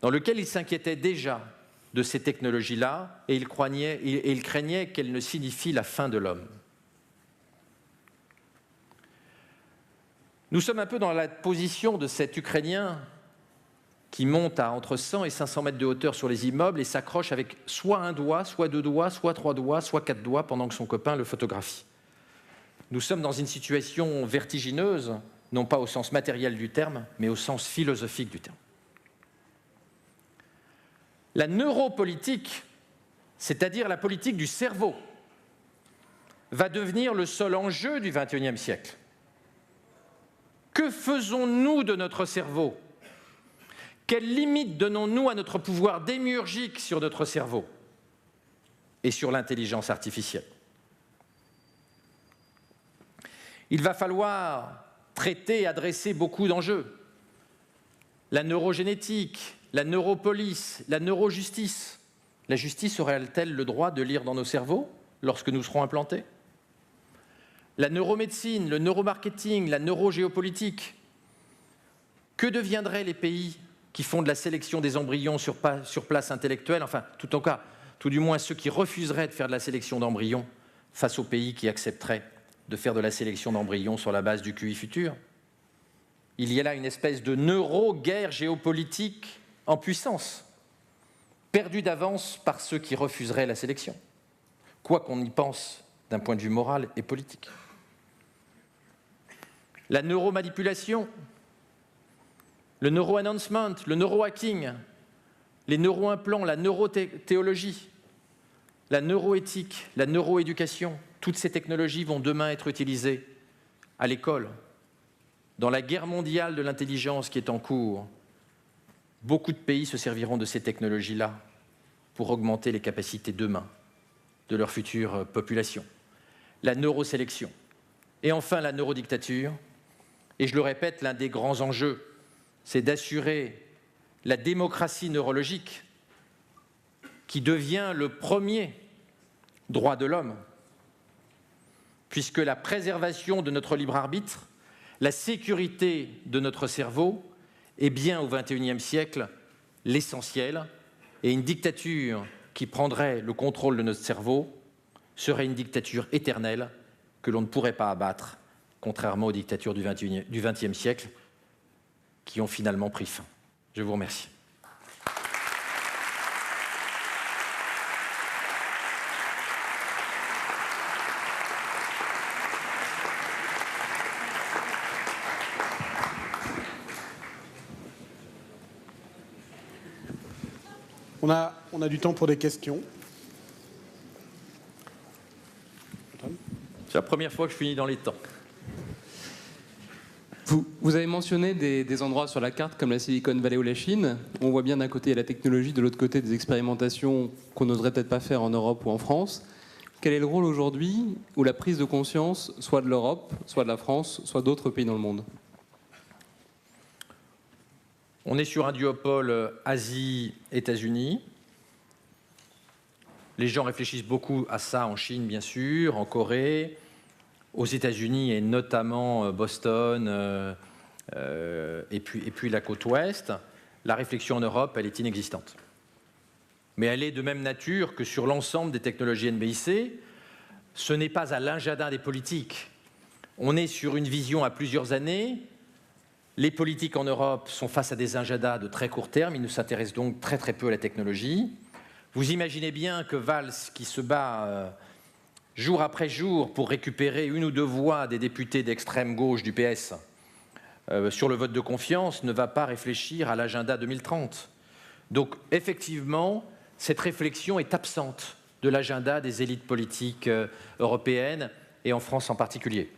dans lequel il s'inquiétait déjà de ces technologies-là et il craignait qu'elles ne signifient la fin de l'homme. Nous sommes un peu dans la position de cet Ukrainien qui monte à entre 100 et 500 mètres de hauteur sur les immeubles et s'accroche avec soit un doigt, soit deux doigts, soit trois doigts, soit quatre doigts pendant que son copain le photographie. Nous sommes dans une situation vertigineuse, non pas au sens matériel du terme, mais au sens philosophique du terme. La neuropolitique, c'est-à-dire la politique du cerveau, va devenir le seul enjeu du XXIe siècle. Que faisons-nous de notre cerveau ? Quelles limites donnons-nous à notre pouvoir démiurgique sur notre cerveau et sur l'intelligence artificielle ? Il va falloir traiter et adresser beaucoup d'enjeux. La neurogénétique, la neuropolice, la neurojustice. La justice aurait-elle le droit de lire dans nos cerveaux lorsque nous serons implantés ? La neuromédecine, le neuromarketing, la neurogéopolitique. Que deviendraient les pays qui font de la sélection des embryons sur place intellectuelle, enfin, tout du moins ceux qui refuseraient de faire de la sélection d'embryons face aux pays qui accepteraient de faire de la sélection d'embryons sur la base du QI futur. Il y a là une espèce de neuro-guerre géopolitique en puissance, perdue d'avance par ceux qui refuseraient la sélection, quoi qu'on y pense d'un point de vue moral et politique. La neuromanipulation, le neuro-announcement, le neuro-hacking, les neuro-implants, la neurothéologie, la neuroéthique, la neuroéducation, toutes ces technologies vont demain être utilisées à l'école. Dans la guerre mondiale de l'intelligence qui est en cours, beaucoup de pays se serviront de ces technologies-là pour augmenter les capacités demain de leur future population. La neurosélection. Et enfin, la neurodictature. Et je le répète, l'un des grands enjeux, c'est d'assurer la démocratie neurologique qui devient le premier droit de l'homme, puisque la préservation de notre libre arbitre, la sécurité de notre cerveau est bien au XXIe siècle l'essentiel, et une dictature qui prendrait le contrôle de notre cerveau serait une dictature éternelle que l'on ne pourrait pas abattre, contrairement aux dictatures du XXe siècle qui ont finalement pris fin. Je vous remercie. On a du temps pour des questions. C'est la première fois que je finis dans les temps. Vous avez mentionné des endroits sur la carte comme la Silicon Valley ou la Chine. On voit bien d'un côté il y a la technologie, de l'autre côté des expérimentations qu'on n'oserait peut-être pas faire en Europe ou en France. Quel est le rôle aujourd'hui où la prise de conscience, soit de l'Europe, soit de la France, soit d'autres pays dans le monde ? On est sur un duopole Asie-États-Unis. Les gens réfléchissent beaucoup à ça en Chine, bien sûr, en Corée, aux États-Unis et notamment Boston et puis la côte ouest. La réflexion en Europe, elle est inexistante. mais elle est de même nature que sur l'ensemble des technologies NBIC. Ce n'est pas à l'agenda des politiques. On est sur une vision à plusieurs années. Les politiques en Europe sont face à des agendas de très court terme, ils ne s'intéressent donc très très peu à la technologie. Vous imaginez bien que Valls, qui se bat jour après jour pour récupérer une ou deux voix des députés d'extrême gauche du PS sur le vote de confiance, ne va pas réfléchir à l'agenda 2030. Donc effectivement, cette réflexion est absente de l'agenda des élites politiques européennes et en France en particulier.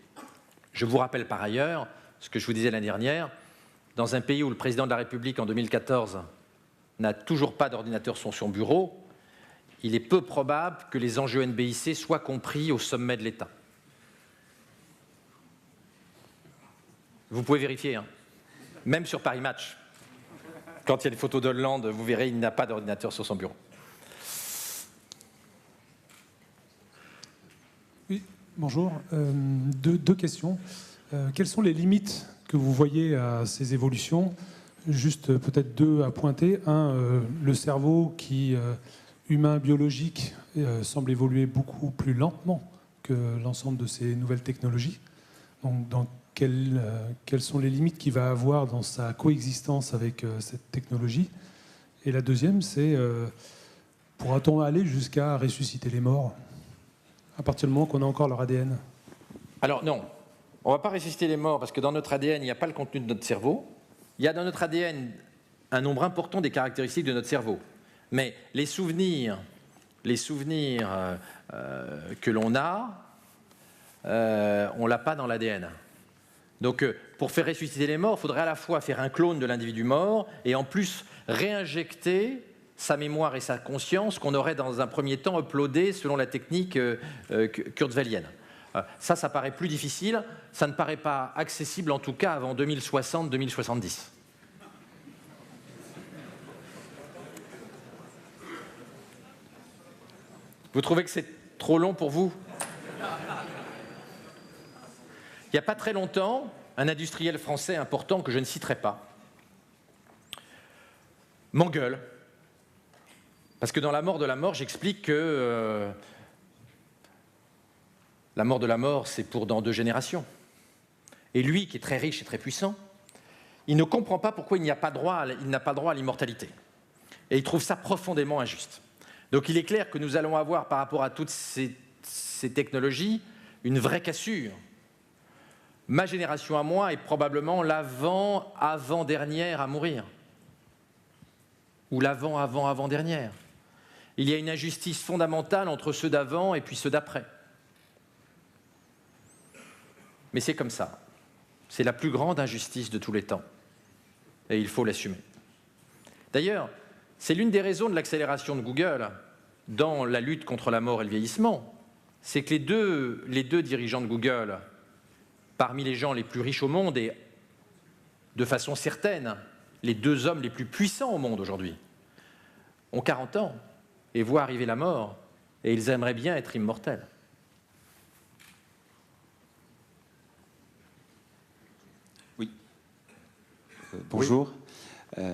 Je vous rappelle par ailleurs ce que je vous disais l'année dernière, dans un pays où le président de la République en 2014 n'a toujours pas d'ordinateur sur son bureau, il est peu probable que les enjeux NBIC soient compris au sommet de l'État. Vous pouvez vérifier, hein. Même sur Paris Match. Quand il y a des photos d'Hollande, vous verrez, il n'a pas d'ordinateur sur son bureau. Oui, bonjour. Deux questions. Quelles sont les limites que vous voyez à ces évolutions? Juste peut-être deux à pointer. Un, le cerveau qui, humain, biologique, semble évoluer beaucoup plus lentement que l'ensemble de ces nouvelles technologies. Donc, quelles sont les limites qu'il va avoir dans sa coexistence avec cette technologie? Et la deuxième, c'est pourra-t-on aller jusqu'à ressusciter les morts à partir du moment qu'on a encore leur ADN? Alors non, on ne va pas ressusciter les morts parce que dans notre ADN, il n'y a pas le contenu de notre cerveau. Il y a dans notre ADN un nombre important des caractéristiques de notre cerveau. Mais les souvenirs que l'on a, on ne l'a pas dans l'ADN. Donc pour faire ressusciter les morts, il faudrait à la fois faire un clone de l'individu mort et en plus réinjecter sa mémoire et sa conscience qu'on aurait dans un premier temps uploadé selon la technique kurzweilienne. Ça paraît plus difficile, ça ne paraît pas accessible en tout cas avant 2060-2070. Vous trouvez que c'est trop long pour vous? Il n'y a pas très longtemps, un industriel français important que je ne citerai pas m'engueule. Parce que dans La mort de la mort, j'explique que la mort de la mort, c'est pour dans 2 générations. Et lui, qui est très riche et très puissant, il ne comprend pas pourquoi il n'a pas droit à l'immortalité. Et il trouve ça profondément injuste. Donc il est clair que nous allons avoir, par rapport à toutes ces technologies, une vraie cassure. Ma génération à moi est probablement l'avant-avant-dernière à mourir. Ou l'avant-avant-avant-dernière. Il y a une injustice fondamentale entre ceux d'avant et puis ceux d'après. Mais c'est comme ça. C'est la plus grande injustice de tous les temps. Et il faut l'assumer. D'ailleurs, c'est l'une des raisons de l'accélération de Google dans la lutte contre la mort et le vieillissement. C'est que les deux dirigeants de Google, parmi les gens les plus riches au monde et de façon certaine, les 2 hommes les plus puissants au monde aujourd'hui, ont 40 ans et voient arriver la mort et ils aimeraient bien être immortels. Oui. Bonjour. Oui.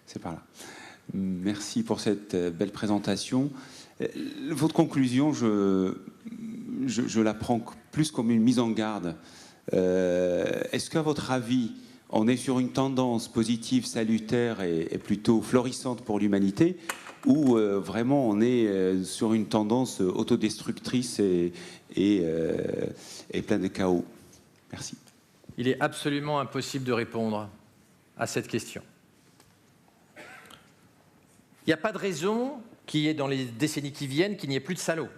C'est par là. Merci pour cette belle présentation. Votre conclusion, je la prends plus comme une mise en garde. Est-ce qu'à votre avis, on est sur une tendance positive, salutaire et plutôt florissante pour l'humanité, ou vraiment on est sur une tendance autodestructrice et pleine de chaos? Merci. Il est absolument impossible de répondre à cette question. Il n'y a pas de raison qu'il y ait dans les décennies qui viennent qu'il n'y ait plus de salauds.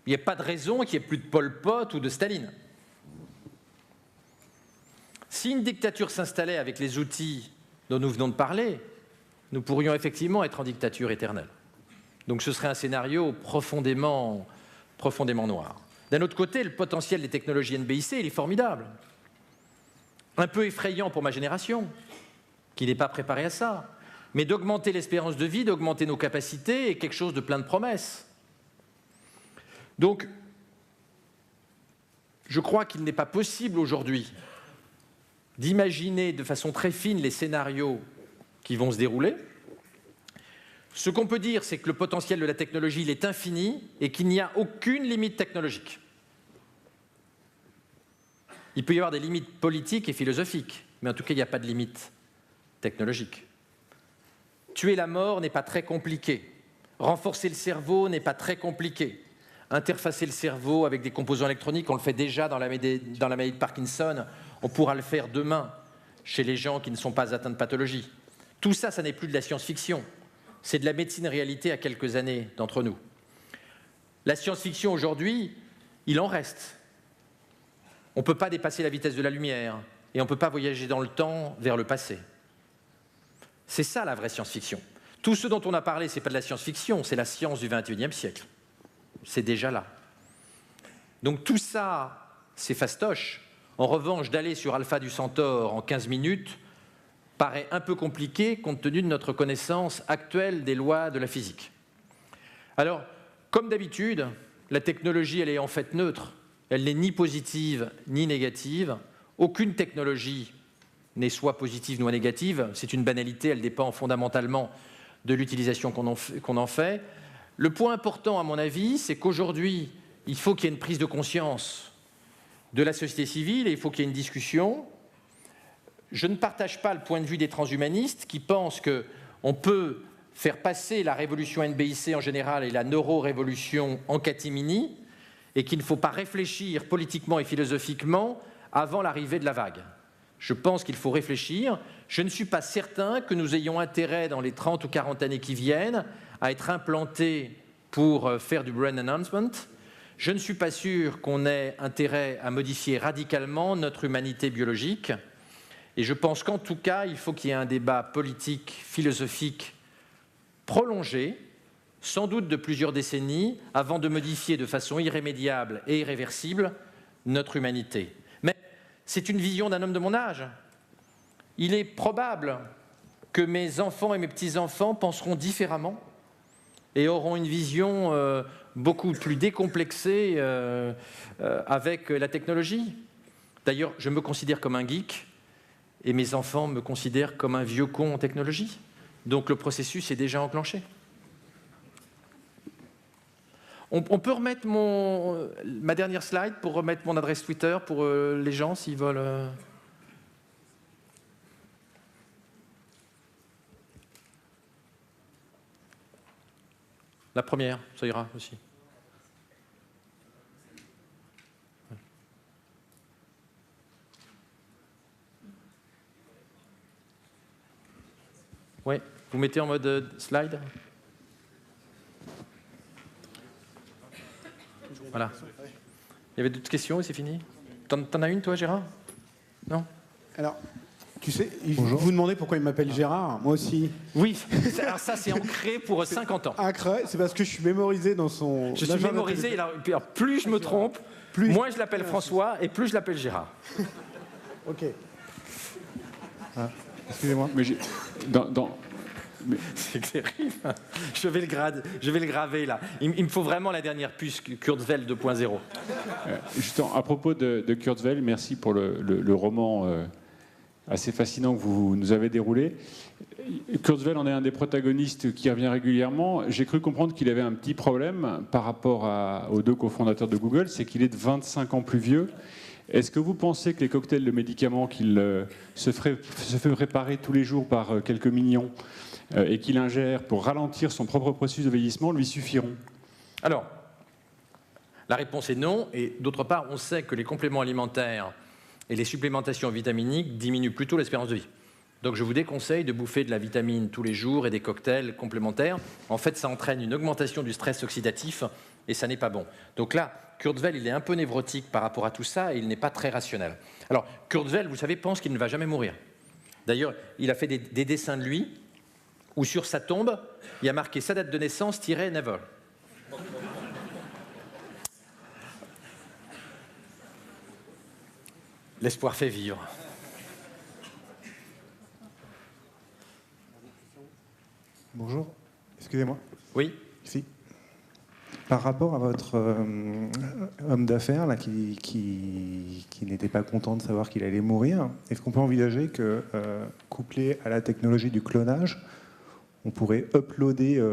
Il n'y a pas de raison qu'il n'y ait plus de Pol Pot ou de Staline. Si une dictature s'installait avec les outils dont nous venons de parler, nous pourrions effectivement être en dictature éternelle. Donc ce serait un scénario profondément noir. D'un autre côté, le potentiel des technologies NBIC, il est formidable. Un peu effrayant pour ma génération, qui n'est pas préparée à ça. Mais d'augmenter l'espérance de vie, d'augmenter nos capacités est quelque chose de plein de promesses. Donc, je crois qu'il n'est pas possible aujourd'hui d'imaginer de façon très fine les scénarios qui vont se dérouler. Ce qu'on peut dire, c'est que le potentiel de la technologie, il est infini et qu'il n'y a aucune limite technologique. Il peut y avoir des limites politiques et philosophiques, mais en tout cas, il n'y a pas de limite technologique. Tuer la mort n'est pas très compliqué. Renforcer le cerveau n'est pas très compliqué. Interfacer le cerveau avec des composants électroniques, on le fait déjà dans la maladie de Parkinson, on pourra le faire demain chez les gens qui ne sont pas atteints de pathologie. Tout ça, ça n'est plus de la science-fiction. C'est de la médecine réalité à quelques années d'entre nous. La science-fiction aujourd'hui, il en reste. On ne peut pas dépasser la vitesse de la lumière et on ne peut pas voyager dans le temps vers le passé. C'est ça la vraie science-fiction. Tout ce dont on a parlé, ce n'est pas de la science-fiction, c'est la science du XXIe siècle. C'est déjà là. Donc tout ça, c'est fastoche. En revanche, d'aller sur Alpha du Centaure en 15 minutes paraît un peu compliqué compte tenu de notre connaissance actuelle des lois de la physique. Alors, comme d'habitude, la technologie, elle est en fait neutre. Elle n'est ni positive ni négative. Aucune technologie n'est soit positive ou négative. C'est une banalité, elle dépend fondamentalement de l'utilisation qu'on en fait. Le point important, à mon avis, c'est qu'aujourd'hui, il faut qu'il y ait une prise de conscience de la société civile et il faut qu'il y ait une discussion. Je ne partage pas le point de vue des transhumanistes qui pensent qu'on peut faire passer la révolution NBIC en général et la neurorévolution en catimini et qu'il ne faut pas réfléchir politiquement et philosophiquement avant l'arrivée de la vague. Je pense qu'il faut réfléchir. Je ne suis pas certain que nous ayons intérêt dans les 30 ou 40 années qui viennent à être implantés pour faire du brain enhancement. Je ne suis pas sûr qu'on ait intérêt à modifier radicalement notre humanité biologique. Et je pense qu'en tout cas, il faut qu'il y ait un débat politique, philosophique prolongé, sans doute de plusieurs décennies, avant de modifier de façon irrémédiable et irréversible notre humanité. Mais c'est une vision d'un homme de mon âge. Il est probable que mes enfants et mes petits-enfants penseront différemment et auront une vision beaucoup plus décomplexée avec la technologie. D'ailleurs, je me considère comme un geek et mes enfants me considèrent comme un vieux con en technologie. Donc le processus est déjà enclenché. On peut remettre ma dernière slide pour remettre mon adresse Twitter pour les gens s'ils veulent. La première, ça ira aussi. Oui, vous mettez en mode slide. Voilà. Il y avait d'autres questions et c'est fini. T'en as une, toi, Gérard? Non? Alors, tu sais, vous demandez pourquoi il m'appelle Gérard, moi aussi. Oui, alors ça, c'est ancré pour 50 ans. Ancré, c'est parce que je suis mémorisé dans son... Je suis mémorisé, et alors, plus je me trompe, moins je l'appelle François et plus je l'appelle Gérard. Ok. Ah, excusez-moi. Mais C'est terrible. Je vais le graver là. Il me faut vraiment la dernière puce Kurzweil 2.0. Justement, à propos de Kurzweil, merci pour le roman assez fascinant que vous nous avez déroulé. Kurzweil en est un des protagonistes qui revient régulièrement. J'ai cru comprendre qu'il avait un petit problème par rapport aux deux cofondateurs de Google, c'est qu'il est de 25 ans plus vieux. Est-ce que vous pensez que les cocktails de médicaments qu'il se fait préparer tous les jours par quelques millions et qu'il ingère pour ralentir son propre processus de vieillissement lui suffiront? Alors, la réponse est non. Et d'autre part, on sait que les compléments alimentaires et les supplémentations vitaminiques diminuent plutôt l'espérance de vie. Donc je vous déconseille de bouffer de la vitamine tous les jours et des cocktails complémentaires. En fait, ça entraîne une augmentation du stress oxydatif et ça n'est pas bon. Donc là, Kurzweil, il est un peu névrotique par rapport à tout ça et il n'est pas très rationnel. Alors, Kurzweil, vous savez, pense qu'il ne va jamais mourir. D'ailleurs, il a fait des dessins de lui où sur sa tombe, il y a marqué sa date de naissance - never. L'espoir fait vivre. Bonjour, excusez-moi. Oui. Si. Par rapport à votre homme d'affaires là, qui n'était pas content de savoir qu'il allait mourir, est-ce qu'on peut envisager que couplé à la technologie du clonage, on pourrait uploader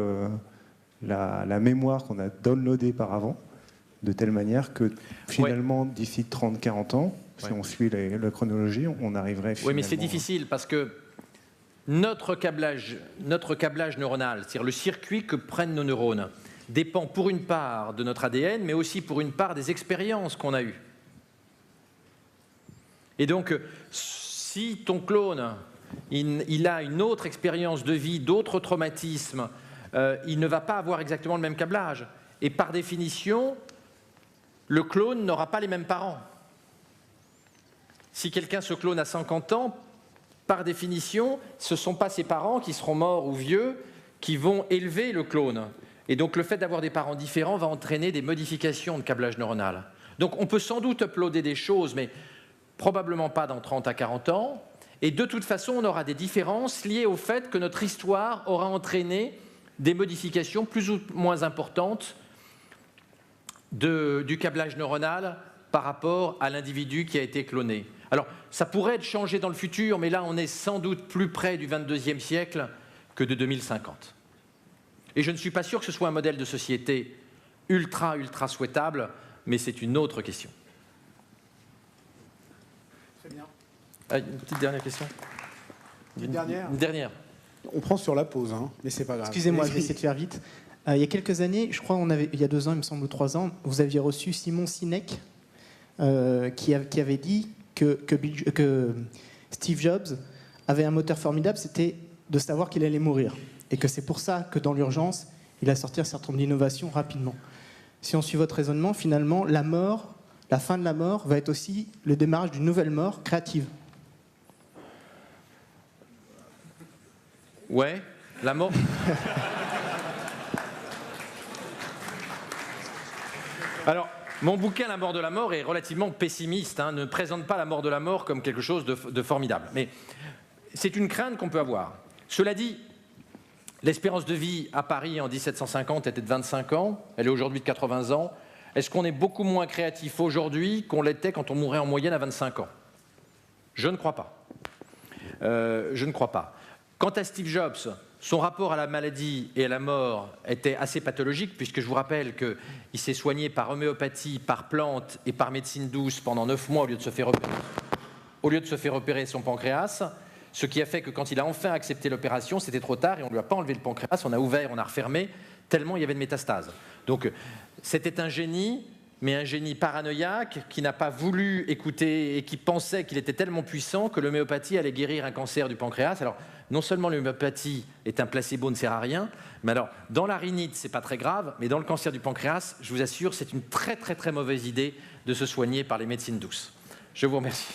la mémoire qu'on a downloadée par avant, de telle manière que finalement, d'ici 30-40 ans, si on suit la chronologie, on arriverait finalement... Oui, mais c'est difficile parce que notre câblage neuronal, c'est-à-dire le circuit que prennent nos neurones, dépend pour une part de notre ADN, mais aussi pour une part des expériences qu'on a eues. Et donc, si ton clone, il a une autre expérience de vie, d'autres traumatismes, il ne va pas avoir exactement le même câblage. Et par définition, le clone n'aura pas les mêmes parents. Si quelqu'un se clone à 50 ans, par définition, ce ne sont pas ses parents qui seront morts ou vieux qui vont élever le clone. Et donc le fait d'avoir des parents différents va entraîner des modifications de câblage neuronal. Donc on peut sans doute uploader des choses, mais probablement pas dans 30 à 40 ans. Et de toute façon, on aura des différences liées au fait que notre histoire aura entraîné des modifications plus ou moins importantes du câblage neuronal par rapport à l'individu qui a été cloné. Alors, ça pourrait être changé dans le futur, mais là, on est sans doute plus près du 22e siècle que de 2050. Et je ne suis pas sûr que ce soit un modèle de société ultra souhaitable, mais c'est une autre question. Très bien. Ah, une petite dernière question. Une dernière. Une dernière. On prend sur la pause, hein, mais c'est pas grave. Excusez-moi, je vais essayer de faire vite. Il y a quelques années, je crois il y a 2 ans, il me semble, ou 3 ans, vous aviez reçu Simon Sinek, qui avait dit que Steve Jobs avait un moteur formidable, c'était de savoir qu'il allait mourir. Et que c'est pour ça que dans l'urgence, il a sorti un certain nombre d'innovations rapidement. Si on suit votre raisonnement, finalement, la mort, la fin de la mort, va être aussi le démarrage d'une nouvelle mort créative. Ouais, la mort. Alors, mon bouquin La mort de la mort est relativement pessimiste, ne présente pas la mort de la mort comme quelque chose de formidable. Mais c'est une crainte qu'on peut avoir. Cela dit, l'espérance de vie à Paris en 1750 était de 25 ans, elle est aujourd'hui de 80 ans. Est-ce qu'on est beaucoup moins créatif aujourd'hui qu'on l'était quand on mourait en moyenne à 25 ans? Je ne crois pas. Je ne crois pas. Quant à Steve Jobs, son rapport à la maladie et à la mort était assez pathologique, puisque je vous rappelle qu'il s'est soigné par homéopathie, par plante et par médecine douce pendant 9 mois au lieu de se faire opérer son pancréas, ce qui a fait que quand il a enfin accepté l'opération, c'était trop tard et on ne lui a pas enlevé le pancréas, on a ouvert, on a refermé, tellement il y avait de métastases. Donc c'était un génie, mais un génie paranoïaque qui n'a pas voulu écouter et qui pensait qu'il était tellement puissant que l'homéopathie allait guérir un cancer du pancréas. Alors, non seulement l'homéopathie est un placebo, ne sert à rien, mais alors, dans la rhinite, c'est pas très grave, mais dans le cancer du pancréas, je vous assure, c'est une très mauvaise idée de se soigner par les médecines douces. Je vous remercie.